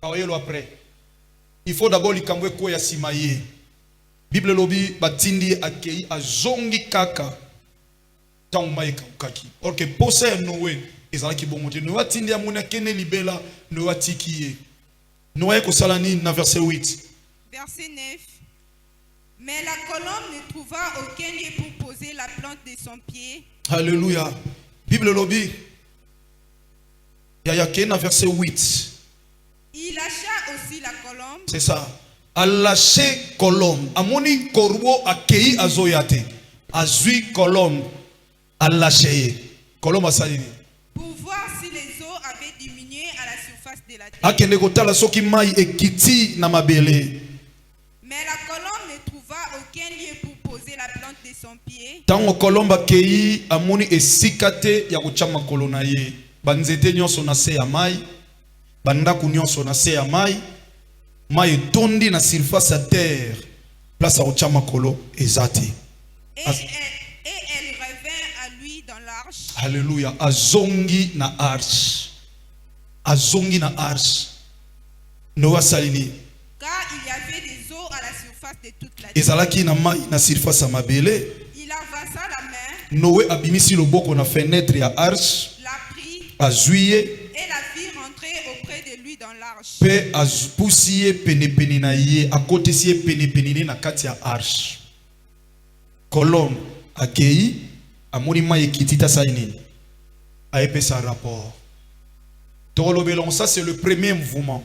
aoye lo après. Il faut d'abord li kambwe ko ya simaye. Bible lobi batindi akei azongi kaka. Or que possède Noé, ils ont qui bon monter. Noé tindi a mona kene libela, Noé tikiye. Noé ko salani na verset 8. Verset 9. Mais la colombe ne trouva aucun lieu pour poser la plante de son pied. Alléluia. Bible lobby. Yaya kena verset 8. Il lâcha aussi la colombe. C'est ça. A lâché colombe. Amoni corbeau akei azoyate. Azui colombe. A lâché. Colombe a salini. Pour voir si les eaux avaient diminué à la surface de la terre. Akende kotala soki mai ekiti na mabele. Mais la colombe ne trouva de son pied, Tango kolomba kei amoni esikate ya kuchama kolona ye. Banzete nyonso na se ya mai, bandaku nyonso na se ya mai, mai tondi na surface ya terre, place ya kuchama kolo ezati. et elle revint à lui dans l'arche. Alléluia. Azongi na arche. Azongi na arche. Noa salini. Car il y avait des eaux à la surface de toute la terre. Ezalaki na mai na surface ya mabele. Il avasa la main, Noé abimisi loboko na fenêtre ya arche. la prit Azuye. et la fit rentrer auprès de lui dans l'arche. Pe apusi ye penepene na ye. Akotisi ye penepene na kati ya arche. Kolom akei. Amoni mai ekitita sa nini. Aepe sa rapport. Torolobelon, ça c'est le premier mouvement.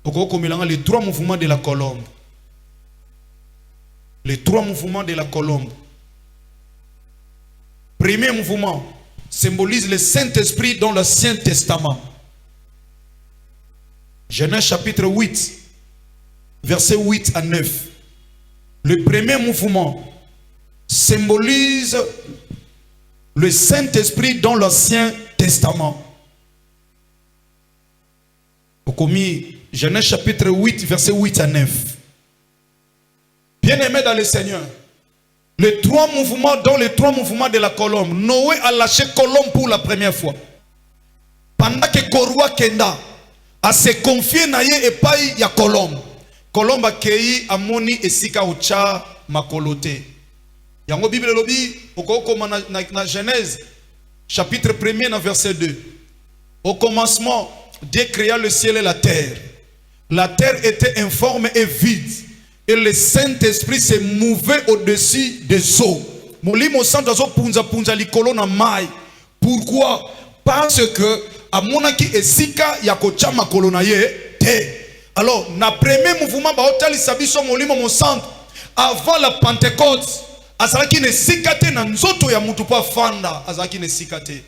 Les trois mouvements de la colombe. Les trois mouvements de la colombe. Premier mouvement symbolise le Saint-Esprit dans l'Ancien Testament. Genèse chapitre 8, versets 8 à 9. Le premier mouvement symbolise le Saint-Esprit dans l'Ancien Testament. Au commis Genèse chapitre 8, verset 8 à 9. Bien-aimés dans le Seigneur, les trois mouvements de la colombe, Noé a lâché colombe pour la première fois. Pendant que Korwa Kenda a se confié na ye epai ya colombe. Colombe a kei amoni esika ucha makolote. Yango Bible lobi okoko na Genèse chapitre 1er na verset 2. Au commencement, Dieu créa le ciel et la terre. La terre était informe et vide. Et le Saint-Esprit se mouvait au-dessus des eaux. Molimo santo zo punza punza likolo na mai. Pourquoi? Parce que amonaki esika ya kochama kolona ye te. Alors, na premier mouvement ba otali sabiso molimo mo santo avant la Pentecôte, azalaki ne sikate na nzoto ya mutu pa fanda, azalaki ne sikate.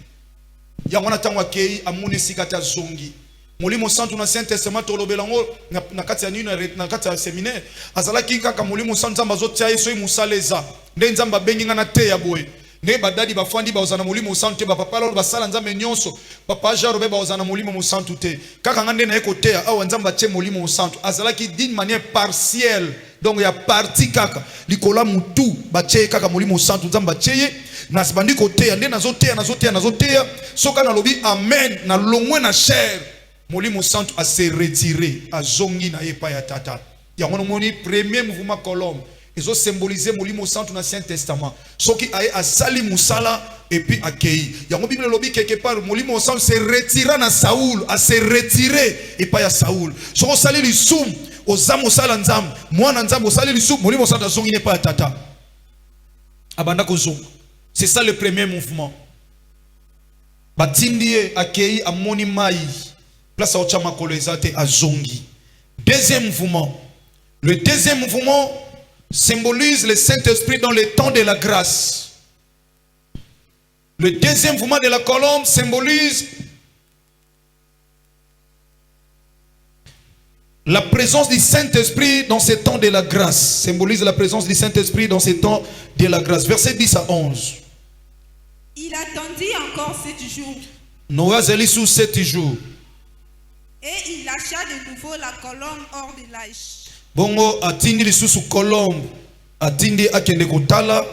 Yangona tangwa kei amone sikate zongi. Molimo santo na Saint Testament tolobelango na kati ya nini na kati ya séminaire azalaki kaka molimo santo nzamba zotia yeso imusaleza nde nzamba benginga na te ya boye ne badadi bafandi baozana molimo santo te bapapa lolo basala nzambe nyonso papa jaro be baozana molimo santo te kaka ngande na ekotea awa nzamba tie molimo santo azalaki d'une manière partielle. Donc il y a parti kaka likola mutu batie kaka molimo santo nzamba tie na sibandi kotea nde nazotea soka na lobi amen na longwe na chair. Molimo santo a se retiré a zongi na epa ya tata. Ya moni premier mouvement colombe. Ils ont symbolisé Molimo santo dans l'Ancien Testament. Soki a sali musala et puis a kei. Ya mo Bible lobi quelque part Molimo santo se retira na Saoul, a se retiré et pas ya Saoul. Soko sali lisum ozamu sala nzam, mwana nzam sali lisum Molimo santo zongi ne pas ya tata. Abanda ko zongo. C'est ça le premier mouvement. Batindie a kei amoni mai. Place à Ochama Kolezate à Zongi. Deuxième mouvement. Le deuxième mouvement symbolise le Saint-Esprit dans le temps de la grâce. Le deuxième mouvement de la colombe symbolise la présence du Saint-Esprit dans ce temps de la grâce. Symbolise la présence du Saint-Esprit dans ce temps de la grâce. Verset 10 à 11. Il attendit encore 7 jours. Noé zeli sous 7 jours. Et il lâcha de nouveau la colombe hors de l'arche. Bongo atindi lisusu colombe atindi akende kotala.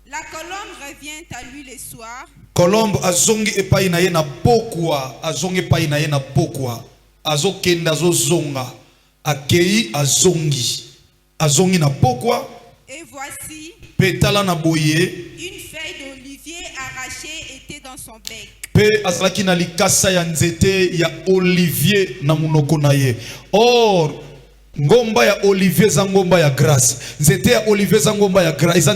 La colombe revient à lui le soir. Colombe azongi epai na ye na pokwa, azongi epai na ye na pokwa. Azokenda azozonga, akei azongi na pokwa. Et voici Petala na boye. une feuille d'olivier arrachée était dans son bec. Pe azalaki na likasa ya nzete ya olivier na munoko na ye. Or ngomba ya olivier za ngomba ya grâce. Nzete ya olivier za ngomba ya grâce. Eza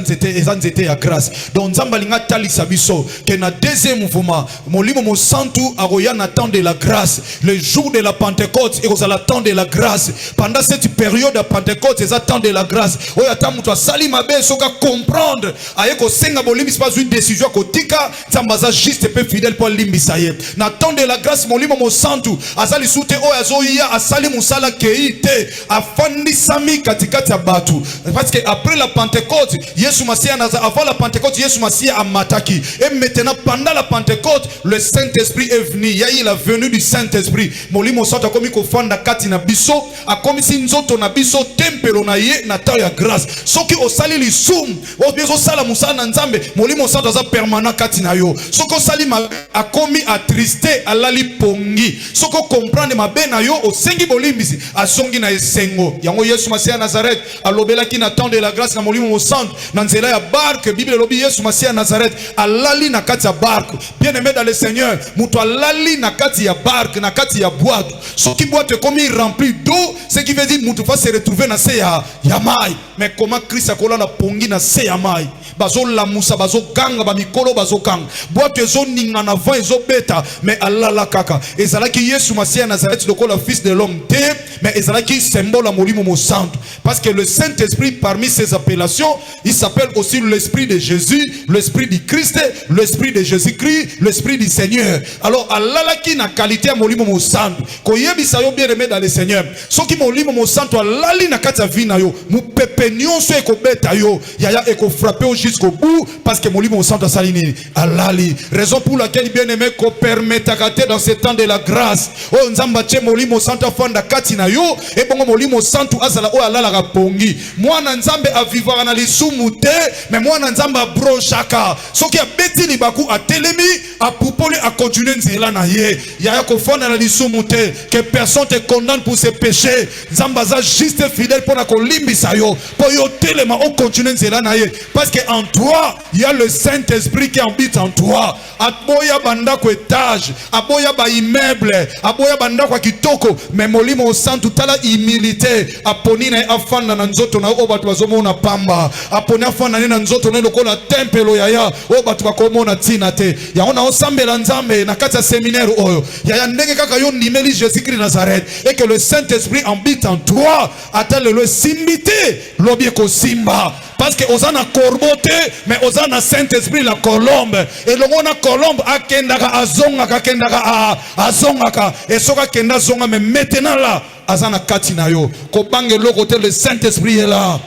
nzete ya grâce. Donc nzamba linga talisa biso que na deuxième mouvement molimo mo santu aroya na temps de la grâce. Le jour de la Pentecôte et aux temps de la grâce. Pendant cette période de Pentecôte eza temps de la grâce. Oya ta mutu asali mabe soka comprendre ayeko senga bolimi c'est pas une décision kotika nzamba za juste peu fidèle pour limbisa ye. Na temps de la grâce molimo mo santu azali soute oya zoya asali musala keite afandisami katikati ya batu. Parce que après la Pentecôte, Yesu Masia avant la Pentecôte, Yesu Masia a mataki. Et maintenant pendant la Pentecôte, le Saint-Esprit est venu. Il y a eu la venue du Saint-Esprit. Molimo Santo akomi ko fanda kati na biso, akomi si nzoto na biso tempelo na ye na ta ya grâce. Soki osali lisum, obezo sala musala na nzambe, Molimo Santo aza permanent kati na yo. Soko sali akomi attristé alali pongi. Soko comprendre mabe na yo osengi bolimbisi asongi na esengo. Yango Yesu Masia Nazareth alobela ki na temps de la grâce na Molimo Santo na nzela ya barque. Bible lobi Yesu Masia Nazareth alali na kati ya barque. Bien-aimé dans le Seigneur, muto alali na kati ya barque, na kati ya boîte. Soki boîte komi rempli d'eau, ce qui veut dire muto va se retrouver na se ya mai. Mais comment Christ akola na pongi na se ya mai? Bazo la musa bazo ganga ba mikolo bazo kanga. Boîte ezo ninga na vent ezo beta, mais Allah la kaka. Ezalaki Yesu Masia Nazareth lokola fils de l'homme te, mais ezalaki symbole à Molimo Santo. Parce que le Saint-Esprit parmi ses appellations, il s'appelle aussi l'Esprit de Jésus, l'Esprit du Christ, l'Esprit de Jésus-Christ, l'Esprit du Seigneur. Alors Allah la ki na qualité à Molimo Santo. Koyebi sa yo bien aimé dans le Seigneur. So ki Molimo Santo alali na kati ya vina yo, mu pepe nyonso eko beta yo, yaya eko frapper jusqu'au bout parce que Molimo Santo salini alali. Raison pour laquelle bien aimé ko permettre dans ce temps de la grâce. Oh nzamba che Molimo Santo fanda kati na yo et bongo Molimo Santo azala o alala ka pongi. Mwana nzambe avivara na lisumu te, mais mwana nzamba brochaka. Soki a beti ni baku a telemi a poupoli a continuer nzela na ye. Yaya ko fanda na lisumu te, que personne te condamne pour ses péchés. Nzamba za juste fidèle pour na ko limbisa yo. Pour yo telema o continuer nzela na ye. Parce que en toi, il y a le Saint-Esprit qui habite en toi. Aboya banda ko étage, aboya ba immeuble, aboya banda ko kitoko, mais Molimo Santo tala humilité, aponi na afanda na nzoto na o batu bazomona pamba, aponi afanda na nzoto na lokola tempelo yaya, o batu bakomona tina te. Ya ona osambela nzambe na kati ya séminaire oyo. Ya ndenge kaka yo nimeli Jésus-Christ Nazareth et que le Saint-Esprit habite en toi, atale le simbité, lobi ko simba. Parce que osana corbote, mais osana Saint-Esprit la colombe. Et le mona colombe akendaka azongaka kendaka azongaka. Et soka kenda zonga mais maintenant là azana katina yo. Ko bange lo côté le Saint-Esprit est là.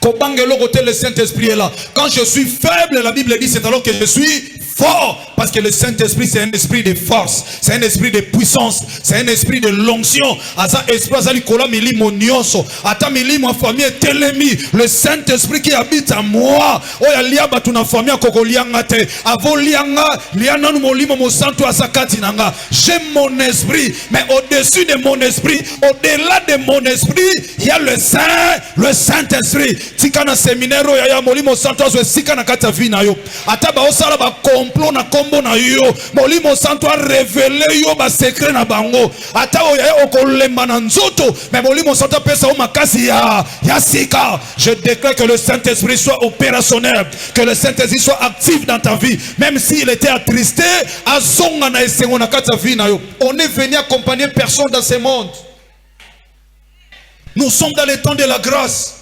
Ko bange lo côté le Saint-Esprit est là. Quand je suis faible, la Bible dit c'est alors que je suis fort. Parce que le Saint-Esprit c'est un esprit de force, c'est un esprit de puissance, c'est un esprit de l'onction. Asa esprit azali kola milimo nyonso, ata milimo famille telemi, le Saint-Esprit qui habite en moi. Oya lia batu na famille kokolianga te, avolianga liana no molimo mo santo asakati nanga. J'aime mon esprit, mais au-dessus de mon esprit, au-delà de mon esprit, il y a le Saint-Esprit. Tika na séminaire ya molimo santo aso sika na kata vina yo. Ata ba osala ba complot na kombo na yo, Molimo Santo a révélé yo ba secret na bango. Ata oya okolemba na nzoto, mais Molimo Santo pesa o makasi ya sika. Je déclare que le Saint-Esprit soit opérationnel, que le Saint-Esprit soit actif dans ta vie, même s'il était attristé, azonga na esengo na kata vie na yo. On est venu accompagner personne dans ce monde. Nous sommes dans le temps de la grâce.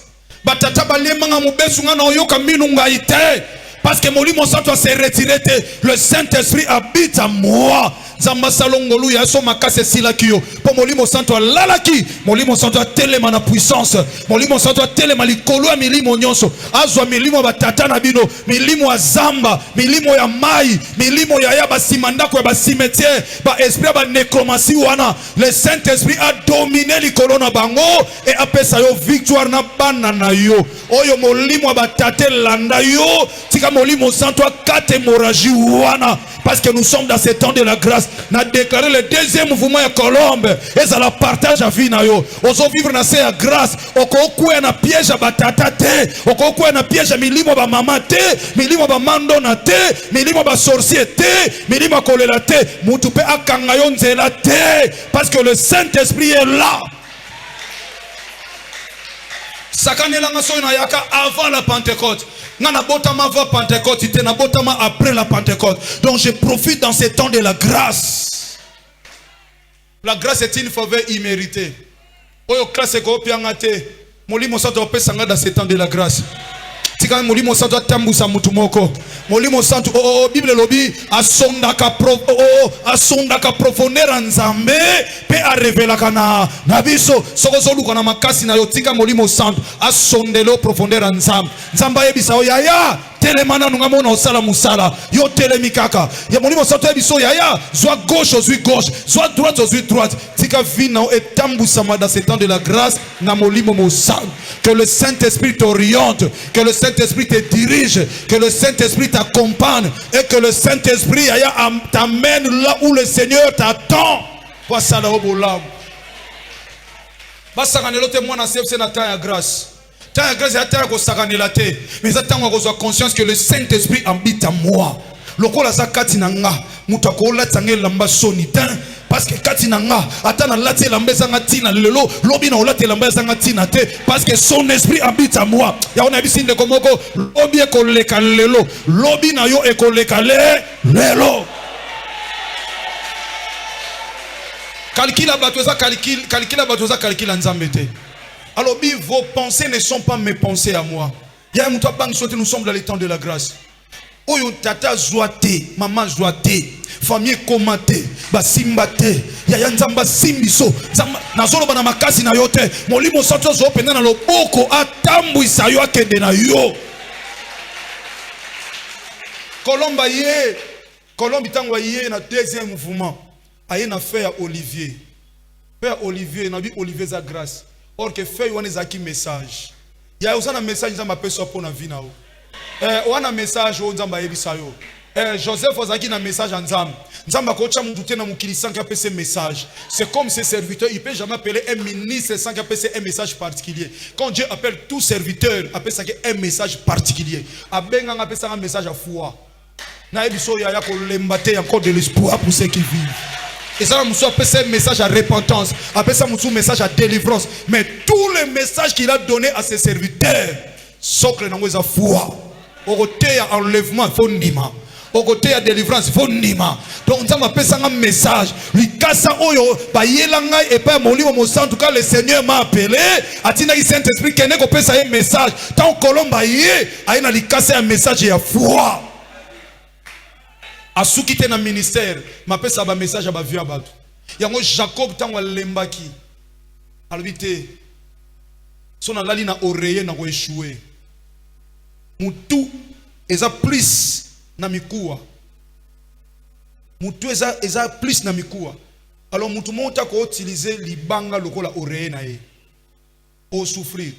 Batata balemanga mubesu ngana oyoka minunga ite. Parce que Molimo Santo s'est retiré, le Saint-Esprit habite en moi. Zamba salongolu ya so makase silakio. Pour Molimo Santo lalaki, Molimo Santo telema na puissance. Molimo Santo telema likolo ya milimo nyonso. Azwa milimo batata na bino, milimo ya zamba, milimo ya mai, milimo ya basimandako ya basimetier, ba esprit ba nécromancie wana. Le Saint-Esprit a dominé likolo na bango et apesa yo victoire na bana na yo. Oyo molimo batata landa yo, tika Molimo Santo kate hémorragie wana. Parce que nous sommes dans ce temps de la grâce. N'a déclaré le deuxième mouvement à Colombe. Et ça la partage à vie na yo. Oso vivre na cette grâce. Oko kwe na piège à batata te. Oko kwe na piège à milimo ba mama te. Milimo ba mandona te. Milimo ba sorcier te. Milimo kolela te. Mutupe akangayon zela te. Parce que le Saint-Esprit est là. Sakanelanga so na yaka avant la Pentecôte. Nana botama va Pentecôte, ite na botama après la Pentecôte. Donc je profite dans ces temps de la grâce. La grâce est une faveur imméritée. Oyo classe ko piangate. Molimo Santo pesanga dans ces temps de la grâce. tika molimo santo atambusa mutu moko molimo santo bible lobi asondaka profondeur nzambe pe a revelaka na biso soko zoluka na makasi na yo tika molimo santo asondelo profondeur nzambe nzamba yebisa o yaya telemana nunga mona osala musala yo telemi kaka ya molimo santo yebiso yaya soit gauche ozui gauche soit droite ozui droite tika vina etambusama dans ce temps de la grâce na molimo mosanto. Que le Saint-Esprit t'oriente, que le Saint-Esprit te dirige, que le Saint-Esprit t'accompagne et que le Saint-Esprit t'amène là où le Seigneur t'attend. Voilà au bolam. Basakanelo te mwana CFC na temps ya grâce. Temps ya grâce ya temps ko sakanela te. Mais attends ko soit conscience que le Saint-Esprit habite en moi. Lokola zakati na nga mutakola tsangela mbasoni tan parce que katinanga atana lati lambeza ngatina lelo lobi na olate lambeza ngatina te parce que son esprit habite en moi. Ya ona bisinde komoko lobi ekoleka lelo lobi na yo ekoleka lelo. Calcula batoza calcula nzambe te. Alors vos pensées ne sont pas mes pensées à moi. Ya muta bang sote nous sommes dans les temps de la grâce. Oyo tata zoate, maman zoate, famille komate, basimba te, yaya nzamba simbiso, nazolo bana makasi na yote, molimo santo zo penda na loboko atambwisa yo akende na yo. Colombe tangwa yé na deuxième mouvement, aye na frère Olivier. Père Olivier, na bi Olivier za grâce. Or que fait yon ezaki message. Ya osana message nzamba peso po na vie na o. Wana message o nzamba yebisa yo. Joseph ozaki na message en nzamba. Nzamba kocha mutu te na mukili sans qu'il ait message. C'est comme ses serviteurs, il peut jamais appeler un ministre sans qu'il ait un message particulier. Quand Dieu appelle tout serviteur, appelle ça un message particulier. Abenga appelle ça un message à foi. Na yebiso ya ko lembate encore de l'espoir pour ceux qui vivent. Et ça nous appelle ça un message à repentance, appelle ça un message à délivrance. Mais tous les messages qu'il a donné à ses serviteurs, socle na ngweza foi. Au côté à enlèvement, il faut nima. Au côté à délivrance, il faut nima. Donc ça m'appelle ça un message. Lui kasa oyo ba yelanga et pas mon livre mon sang. En tout cas le Seigneur m'a appelé. Atina qui Saint-Esprit qui n'est qu'au pesa un message. Tant kolomba yé, aina li kasa un message et à foi. A sous quitter na ministère, m'appelle ça un message à ba vie à batou. Yango Jacob tant wa lembaki. Albité. Son alali na oreiller na ko échouer. Mutu eza plus na mikuwa. Mutu eza plus na mikuwa. Alors mutu monta ko utiliser libanga lokola oreille na ye. Au souffrir.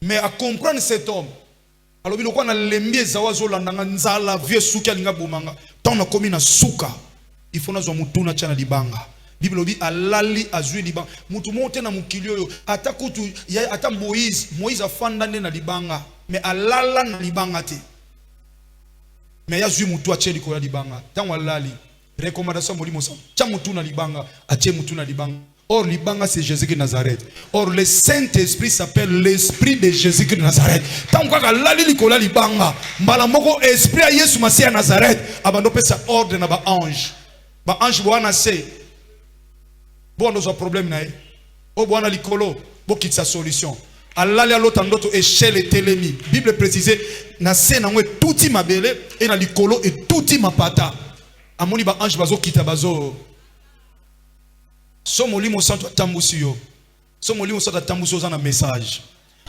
Mais à comprendre cet homme. Alors biloko na lembi ezawazo landanga nzala vieux souki alinga bomanga. Tant na komi na suka. Il faut na zo mutu na tchana libanga. Bible dit alali azui libanga. Mutu monte na mukilio yo. Ata kutu ya ata Moïse afanda na libanga. Mais alala na libanga te. Mais ya zui mutu ache liko ya libanga. Tango alali. Recommandation molimo sa. Tia mutu na libanga. Ache mutu na libanga. Or libanga c'est Jésus de Nazareth. Or le Saint-Esprit s'appelle l'Esprit de Jésus de Nazareth. Tango kaka alali liko ya libanga. Mbala moko Esprit ya Yesu Masihi ya Nazareth. Abando pesa ordre na ba ange. Ba ange boana se. Bon nous a problème na ye. O boana likolo. Bo kitsa solution. Alali a l'autre ndoto échelle et télémi. Bible précisée na se na ngwe touti mabele et na likolo et touti mapata. Amoni ba ange bazo kita bazo. Somo limo santo tambusi yo. Somo limo santo tambusi yo na message.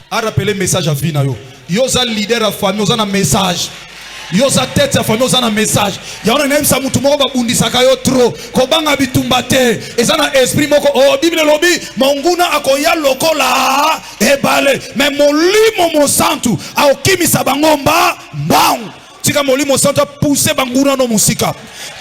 A rappeler message à vie na yo. Yo za leader à famille yo na message. Yo za tête à famille yo na message. Ya ona nem sa mutu moko ba bundisaka yo trop. Ko banga bitumba te. Eza na esprit moko o Bible lobi monguna akoya lokola ebale. Mais molimo mo santu aokimisa bangomba mbang. Tika molimo santu pousser banguna no musika.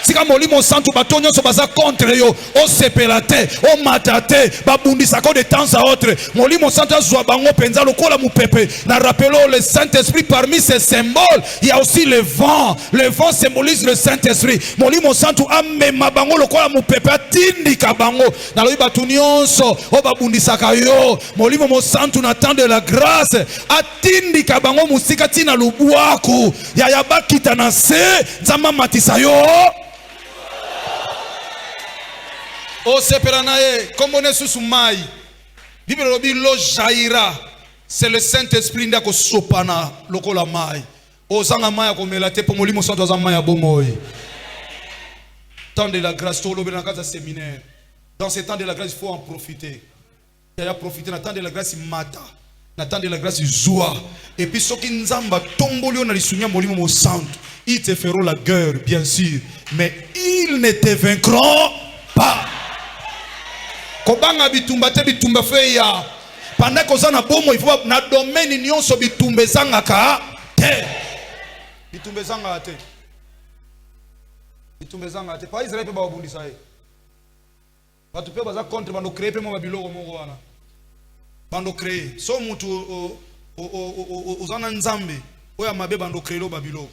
Tika molimo santu batonyo so baza contre yo o sepelate o matate babundisa ko de temps à autre. Molimo santu zwa bango penza lokola mupepe. Na rappelons le Saint-Esprit parmi ces symboles, il y a aussi le vent. Le vent symbolise le Saint-Esprit. Molimo santu amema bango lokola mupepe atindika bango. Na lobi batunyonso o babundisa kayo. Molimo mo santu na temps de la grâce atindika bango musika tina lubuaku. Ya bakita na se nzamba matisa yo. O seperanaye kombone susu mai. Bible lobi lo jaira. C'est le Saint-Esprit qui a sopana lokola mai. Ozanga mai ko melate po molimo santo za mai abomoy. Temps de la grâce, tout le monde dans séminaire. Dans ce temps de la grâce, il faut en profiter. Il y a profiter. Dans le temps de la grâce, il mata. Dans le temps de la grâce, il zoua. Et puis, ceux qui nous ont tombolé, on a dit, molimo santo. Ils te feront la guerre, bien sûr. Mais ils ne te vaincront pas. Kobanga bitumba te bitumba fe ya. Pendant que ça na bomo, il faut na domaine nyonso bitumbe zanga ka te. Bitumbe zanga te. Bitumbe zanga te. Pa Israël pe ba obundisa ye. Ba tu pe baza contre bando créer pe mo babiloko moko wana. Bando créer. So mutu ozana nzambe. Oya mabe bando créer lo babiloko.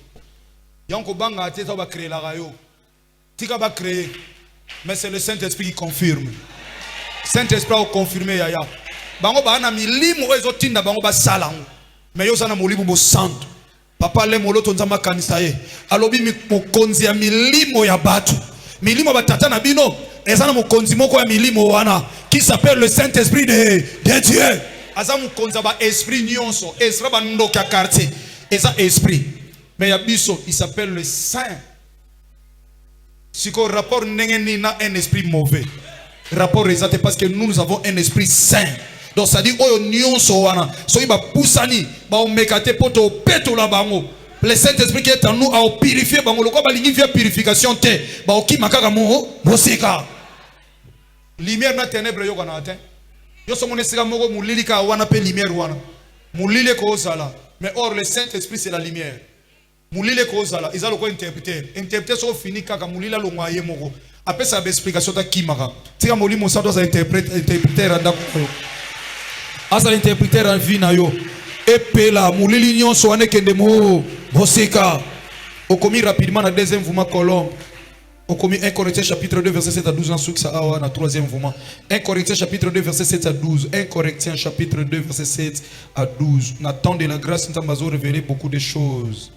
Yanko banga te ça ba créer la rayo. Tika ba créer. Mais c'est le Saint-Esprit qui confirme. Saint-Esprit a confirmé yaya. Bango ba na milimo ezotinda bango ba salango. Mais yo sana molimo bo santo. Papa le moloto nzamba kanisa ye. Alobi mokonzi ya milimo ya batu. Milimo batata na bino. Ezana mokonzi moko ya milimo wana. Qui s'appelle le Saint-Esprit de Dieu. Aza mokonzi ba esprit nyonso. Esprit ba ndoka quartier. Eza esprit. Mais ya biso, il s'appelle le Saint. Si qu'on rapport n'engeni na un esprit mauvais. Rapport exact parce que nous avons un esprit saint. Donc ça dit oyo nyonso wana so iba pusani ba o mekate poto peto la bango. Le Saint-Esprit qui est en nous a purifié bango lokwa ba lingi via purification te ba o ki makaka mo mosika. Lumière na ténèbres yo kana atteint. Yo so monesika moko mulili ka wana pe lumière wana. Mulile ko sala. Mais or le Saint-Esprit c'est la lumière. Mulile ko sala ils allent ko interpréter. Interpréter so fini kaka mulila lo ngaye moko. Après ça explication ta kimaka. Tika molimo sa doit interpréter randa ko. Asa l'interpréteur en vie na yo. Epela mulili nyonso ane kende mo boseka. Okomi rapidement na deuxième mouvement colombe. Okomi 1 Corinthiens chapitre 2 verset 7 à 12 ensuite ça a na troisième mouvement. 1 Corinthiens chapitre 2 verset 7 à 12. 1 Corinthiens chapitre 2 verset 7 à 12. Na temps de la grâce nous avons révélé beaucoup de choses.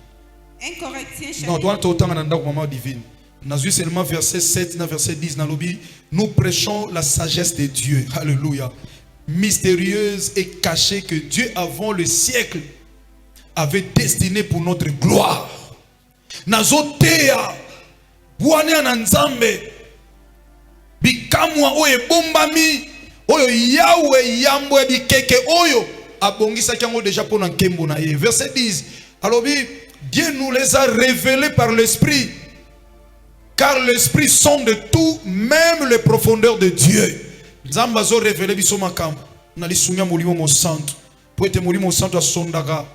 1 Corinthiens chapitre. Non, toi tu autant na ndako maman divine. Nous avons seulement verset 7 na verset 10 na lobby. Nous prêchons la sagesse de Dieu. Alléluia. Mystérieuse et cachée que Dieu avant le siècle avait destiné pour notre gloire. Nazotea bwane na nzambe bikamwa oyo bombami oyo yawe yambo bikeke oyo abongisa kango déjà pour nkembo na ye. Verset 10. Alors Dieu nous les a révélés par l'esprit car l'esprit sonde tout, même les profondeurs de Dieu. Nzamba zo révélé biso makambo na lisunya molimo mo santo po ete molimo santo asondaka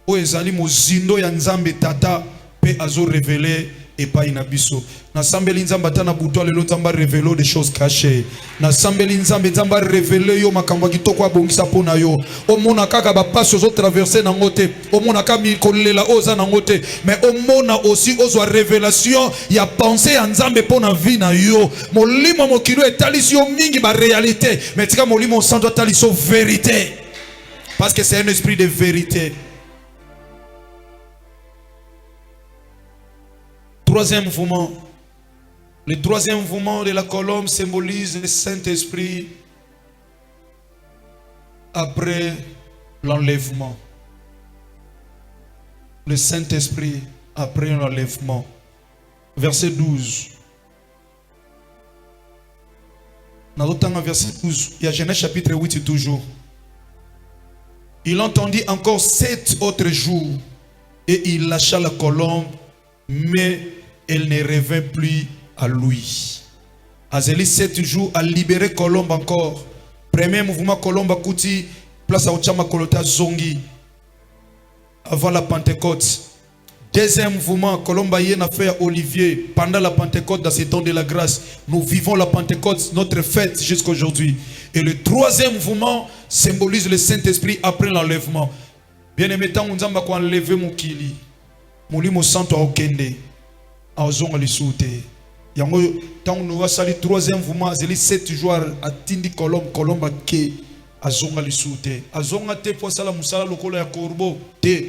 o ezali mozindo ya nzambe tata pe azo révélé et pas ina biso na sambeli nzamba tana buto lelo nzamba révélé des choses cachées na sambeli nzamba révélé yo makambo kitoko abongisa pona yo o mona kaka ba passe aux traverser na ngote o mona ka mi kolela oza na ngote mais o mona aussi ozo révélation ya pensée ya nzambe pona vie na yo molimo mokilo etalisi yo mingi ba réalité mais tika molimo santo etalisi yo vérité parce que c'est un esprit de vérité. Troisième mouvement. Le troisième mouvement de la colombe symbolise le Saint-Esprit après l'enlèvement. Le Saint-Esprit après l'enlèvement. Verset 12. Dans l'autre verset 12, il y a Genèse chapitre 8 toujours. Il entendit encore 7 autres jours et il lâcha la colombe, mais elle ne revint plus à lui. Azeli 7 jours à libérer colombe encore. Premier mouvement colombe akuti place à Ochama Kolota Zongi avant la Pentecôte. Deuxième mouvement colombe yé n'a fait à Olivier pendant la Pentecôte dans ces temps de la grâce. Nous vivons la Pentecôte, notre fête jusqu'à aujourd'hui. Et le troisième mouvement symbolise le Saint-Esprit après l'enlèvement. Bien aimé, tant on a enlevé mon kili. Molimo santo a okende a zonga lisute yango tant nous a sali troisième mouvement azeli 7 jours a tindi kolomba ke a zonga lisute a zonga te pour sala musala lokolo ya korbo te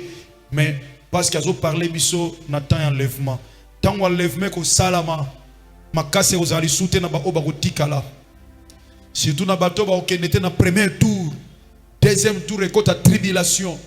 mais parce qu'ils ont parlé biso na temps enlèvement tant enlèvement ko salama makase ozali sute na ba oba kotikala surtout na bato ba okende te na premier tour deuxième tour et côté tribulation.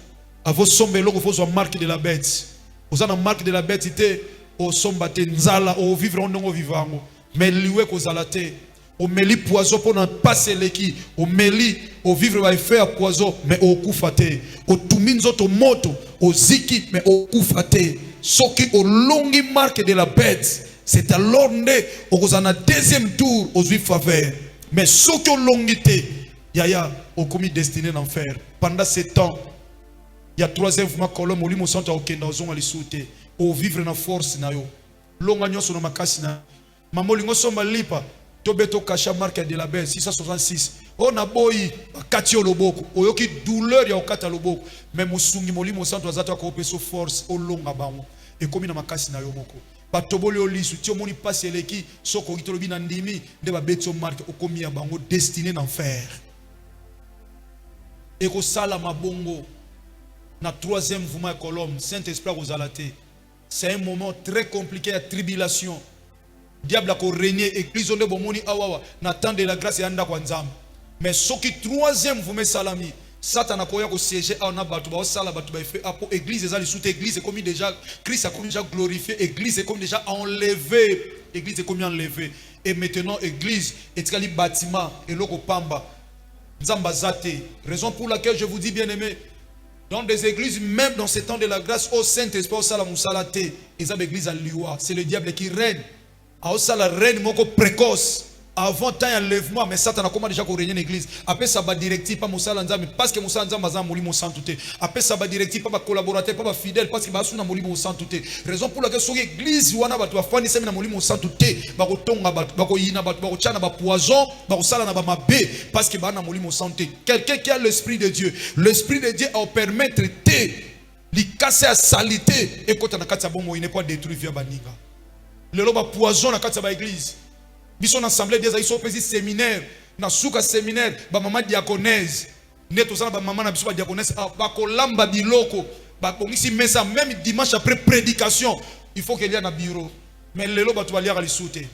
À vos sombres, vous avez marque de la bête. Vous avez marque de la bête, c'était au sombre, nzala, au vivre en vivant. Mais lioué qu'aux alaté. Au meli poison pour n'en passer les qui. Au meli, au vivre va faire poison, mais au koufate. Au tuminzo, au moto, au ziki, mais au koufate. Ce qui au longue marque de la bête. C'est alors né, au en a deuxième tour, aux huit faveurs. Mais ce qui au longité, yaya, au commis destiné d'enfer. Pendant ce temps, il y a troisième mouvement colonne, au limo centre au kenda, aux ongles sauté, au vivre na force na yo. L'ongagnon sur le makasi na. Mamolingo somba lipa, tobeto kacha marque de la bête, 666. On a boy, kati oloboko, oyoki douleur ya okata loboko. Mais musungi molimo centre azata ko peso force, au longa bango. Et comme na makasi na yo moko. Batoboli olisu, ti omoni passe eleki, soko kitolobi na ndimi, de ba beto marque, okomi ya bango, destiné d'enfer. Et ko sala mabongo. Na troisième mouvement colombe, Saint-Esprit aux alatés. C'est un moment très compliqué, la tribulation. Diable a régné, église on est bon moni awawa, n'attend de la grâce et anda kwanzam. Mais ce qui troisième mouvement salami, Satan a koya ko siéger à na batu ba sala batu ba fait apo église ezali sous église comme déjà Christ a comme déjà glorifié, église est comme déjà enlevé, église est comme enlevé. Et maintenant église est un bâtiment et loko pamba. Nzamba zate, raison pour laquelle je vous dis bien aimé. Dans des églises, même dans ces temps de la grâce, au Saint-Esprit, au Salam Salate, ils ont l'église à Liwa. C'est le diable qui règne. Au Salam règne moko précoce. Avant temps enlèvement, mais Satan a comment déjà qu'on règne l'église. Après ça va directive pas Moussa Lanzam, parce que Moussa Lanzam a mouli mon sang tout. Après ça va directive pas collaborateur, pas fidèle, parce qu'il va sous na mouli mon sang tout. Raison pour laquelle sur l'église wana ba toi fani semi na mouli mon sang tout. Ba ko tonga ba ko yina ba ko tchana ba poison, ba ko sala na ba mabe, parce que ba na mouli mon sang tout. Quelqu'un qui a l'esprit de Dieu a permettre te li casser à salité et quand on a kati bongo il n'est pas détruit via baninga. Le loba poison na kati ba église. Bison assemblée des aïsos président séminaire na souka séminaire ba maman diaconèse neto sana ba maman na biso ba diaconèse ba kolamba biloko ba bongisi mesa même dimanche après prédication il faut qu'il y ait un bureau mais le loba tu vas lire à l'isouté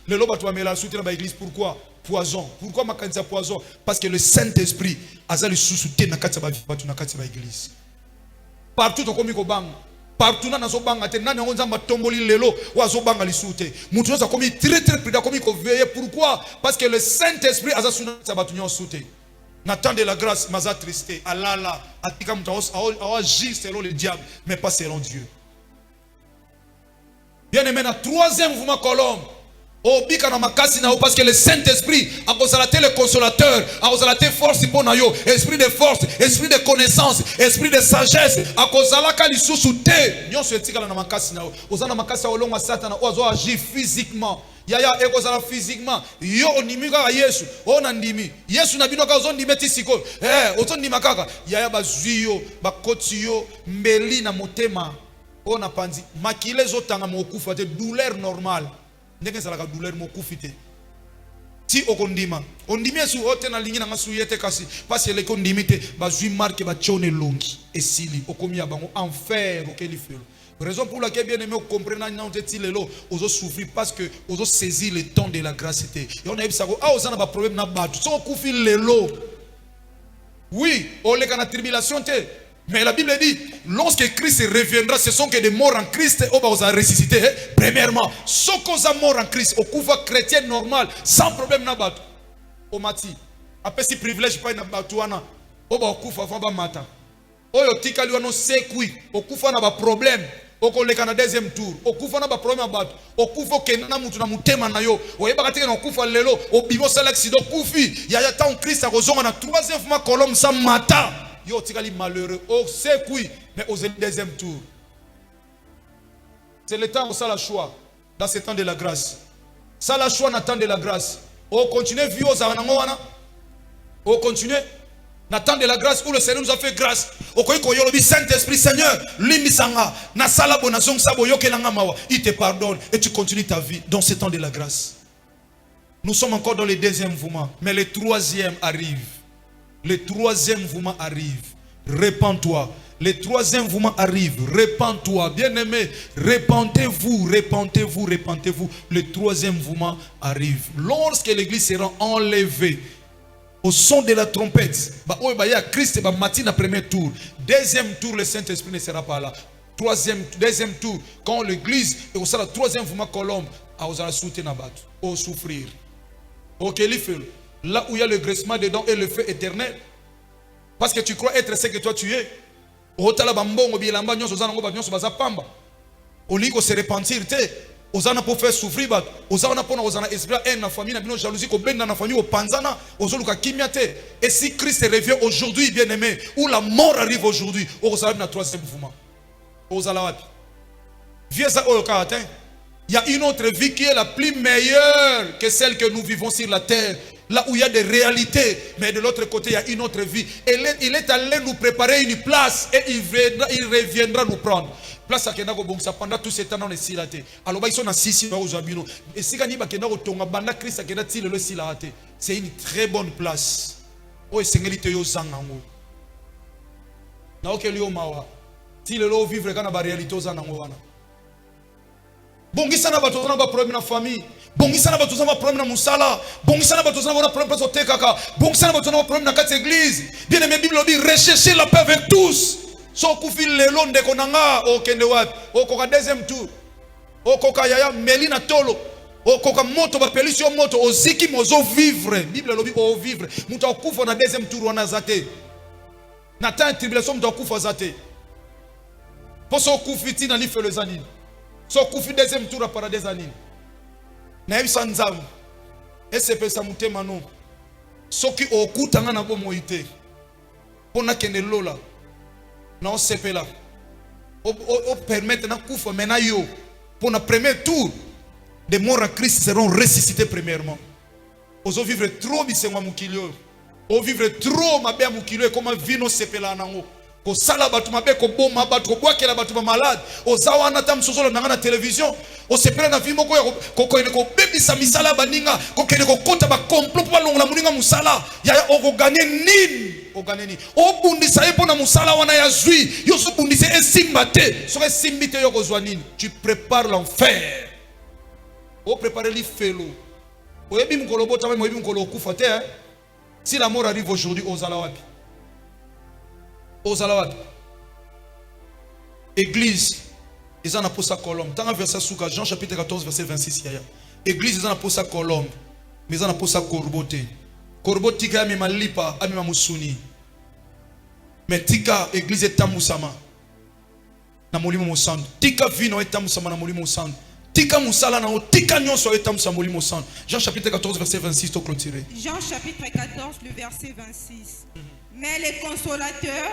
le loba tu vas mettre à l'isouté dans ba église pourquoi poison pourquoi ma kanisa poison parce que le Saint-Esprit azali sous-souté na kati ba batu na kati ba église partout to komi ko bang partout na zo banga te nani onza matomboli lelo wa zo banga lisute mutu zo komi très prudent komi ko veiller pourquoi parce que le Saint-Esprit aza suna sabatu nyo sute na temps de la grâce maza triste alala atika mutu a agir selon le diable mais pas selon Dieu. Bien aimé na troisième mouvement colombe obika na makasi na parce que le Saint-Esprit a consolé le consolateur, a consolé force pour na yo, esprit de force, esprit de connaissance, esprit de sagesse, a consolé kali sous-souté. Nyon se tika na makasi na yo. Ozana makasi olonga Satan ozo agir physiquement. Yaya ekozala physiquement. Yo onimika Yesu, ona ndimi. Yesu na bino ka ozo ndimi tisiko. Ozo ndima kaka. Yaya bazwiyo, bakotiyo, mbeli na motema. Ona panzi. Makile zo tanga mokufa te douleur normale. Ndenge zalaka douleur mokufite ti okondima ondimi esu ote na lingi na ngasu yete kasi parce que le kondimite bazui marque ba tchone longi esili okomi ya bango enfer okeli felo raison pour laquelle bien aimé comprendre na nteti lelo ozo souffrir parce que ozo saisir le temps de la grâce et on a ebisa ko ozana ba problème na batu so okufi lelo oui on le kana tribulation te. Mais la Bible dit, lorsque Christ reviendra, ce sont que des morts en Christ, on va ressusciter. Premièrement, ce qu'on a mort en Christ, au couvre chrétien normal, sans problème na batu. Au mati, après si privilège pas na batuana, on va au couvre avant mata. Oyo tika liwa no sekui, au couvre na ba problème. Oko le kana deuxième tour, au couvre na ba problème batu. Au couvre kenana mutu na mutema na yo. Oyeba katika na couvre lelo, au bibo accident kufi. Yaya tant Christ a rozonga na troisième fois colombe sa mata. Yo tikali malheureux au secoui mais au deuxième tour. C'est le temps où ça la choix dans ce temps de la grâce. Ça la choix dans le temps de la grâce. On continue vieux aux wana. On continue dans le temps de la grâce où le Seigneur nous a fait grâce. Au koyiko yolobi Saint-Esprit Seigneur, limisanga na sala bonazong sabo yokelanga mawa, il te pardonne et tu continues ta vie dans ce temps de la grâce. Nous sommes encore dans le deuxième mouvement, mais le troisième arrive. Le troisième mouvement arrive. Repends-toi. Le troisième mouvement arrive. Repends-toi. Bien-aimé, repentez-vous, repentez-vous, repentez-vous. Le troisième mouvement arrive. Lorsque l'église sera enlevée, au son de la trompette. Il y a Christ et matin à premier tour. Deuxième tour, le Saint-Esprit ne sera pas là. Deuxième tour, quand l'église est au la troisième fois colombe, on va soutenir au souffrir. Ok, là où il y a le graissement dedans et le feu éternel. Parce que tu crois être ce que toi tu es. Au lieu de se repentir, aux ana pour faire souffrir, aux ana pour nos esprit haine na famille, na bino jalousie, ko benda na famille, au panzana, aux oluka kimyate. Et si Christ revient aujourd'hui, bien aimé, ou la mort arrive aujourd'hui, aux ala na troisième mouvement. Aux ala wapi. Viens ça au karatin. Il y a une autre vie qui est la plus meilleure que celle que nous vivons sur la terre. Là où il y a des réalités, mais de l'autre côté, il y a une autre vie. Et il est allé nous préparer une place et il reviendra nous prendre. Place à Kenako Bongsa pendant tout ce temps dans les silatés. Alors, ils sont assis sur les abino. Et si Kaniba Kenako Tonga Banda Christ a Kenati le silaté, c'est une très bonne place. Oh, et Sengelite yo Zangango. Naoke Lio Mawa. Si le lot vivre quand la réalité aux Zangango. Bongisana batozana ba problème na famille. Bongisana batozana ba problème na musala. Bongisana batozana ba problème au tekaka. Bongisana batozana ba problème na quatre églises. Bien aimé Bible dit recherchez la paix avec tous. So kufil le long de konanga o kende wapi. O koka deuxième tour. O koka yaya melina tolo. O koka moto ba pelisio moto o ziki mozo vivre. Bible lobi o vivre. Muta okufa na deuxième tour wana zate. Na ta tribulation muta okufa zate. Poso kufiti na life le zanini. So kufi deuxième tour à paradis anine. Na yebisa nzambe. Esepe sa mutema no. Soki okutanga na bo moite. Pona kende lola. Na osepe la. O permettre na kufa mena yo. Pour le premier tour, des morts en Christ seront ressuscités premièrement. Ozo vivre trop bisenwa mukilio. O vivre trop mabe mukilio comme vino sepela nango. Ko sala batu mabe ko boma batu ko boakela batu malade ozawa na tam sozolo na télévision o sepela na vimo ko bebisa misala baninga ko kene ko kota ba complot pa longola muninga musala ya o gagner nini o bundisa epo na musala wana ya zui yo so bundise esimbate so esimbite yo ko zwanini tu prépares l'enfer o préparer li felo o yebi mkolo bota mo yebi mkolo kufa te si la mort arrive aujourd'hui aux alawapi. Aux alawat. Église, ils en ont pour sa colombe. Dans le verset Souka, Jean chapitre 14, verset 26. Église, ils en ont pour sa colombe. Mais ils en ont pour sa corbote. Corbote, tika ami malipa, ami mamusuni. Mais tika, église est tamusama. Na molimo mosando. Tika vino est tamusama na molimo mosando. Tika musala na o tika nyonso est tamusama molimo mosando. Jean chapitre 14, verset 26, to clôturer. Jean chapitre 14, le verset 26. Mais les consolateurs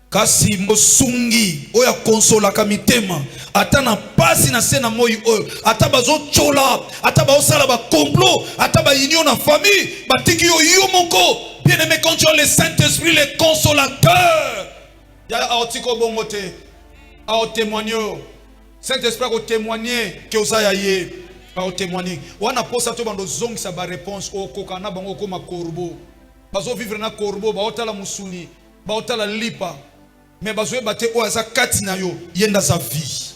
kasi mosungi oya konsola kamitema atana pasi na sena moi oyo ataba zo chola ataba osala ba complot ataba union na famille batiki yo moko bien aimé quand tu as le Saint-Esprit le consolateur ya aotiko bongote a témoigner Saint-Esprit ko témoigner que osaya ye a témoigner wana posa to bando zongi sa ba réponse o kokana bango ko makorbo bazo vivre na korbo ba otala musuni ba otala lipa mais bazo bate o aza katina yo yenda sa vie.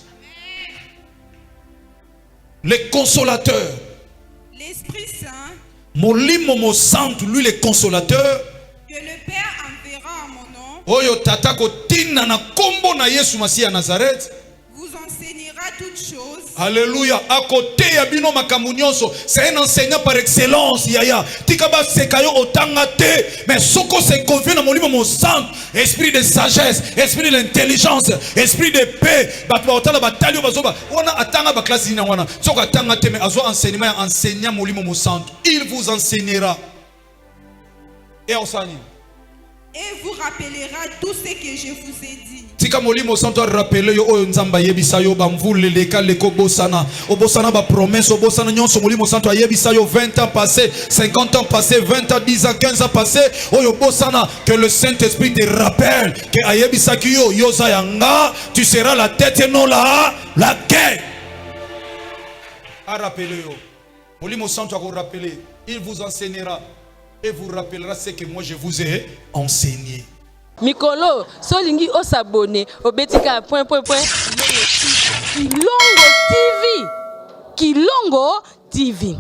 Le consolateur, l'Esprit Saint, molimo mo santo lui le consolateur que le Père enverra en mon nom, oyo tata ko tina na kombo na Yesu Masihi ya Nazareth vous enseignera toutes choses. Alléluia. À côté ya bino makamunyoso, c'est un enseignant par excellence yaya. Tikaba sekayo otangate, mais soko se confie na molimo mo sang, esprit de sagesse, esprit d'intelligence, esprit de paix. Batwa otala batalio bazoba. Wana atanga ba classe ina wana. Soko atangate mais azo enseignement enseignant molimo mo sang. Il vous enseignera. Et enseigne. Et vous rappellera tout ce que je vous ai dit. Tika molimo santo rappeler yo oyo nzamba yebisa yo bamvule leka leko bosana obosana ba promesse obosana nyonso molimo santo yebisa yo 20 ans passés 50 ans passés 20 ans 10 ans 15 ans passés oyo bosana que le Saint-Esprit te rappelle que ayebisa ki yo yoza yanga tu seras la tête et non la queue. A rappeler yo molimo santo a rappeler il vous enseignera et vous rappellera ce que moi je vous ai enseigné. Mikolo, solingi o s'abonner au betika point. Kilongo TV.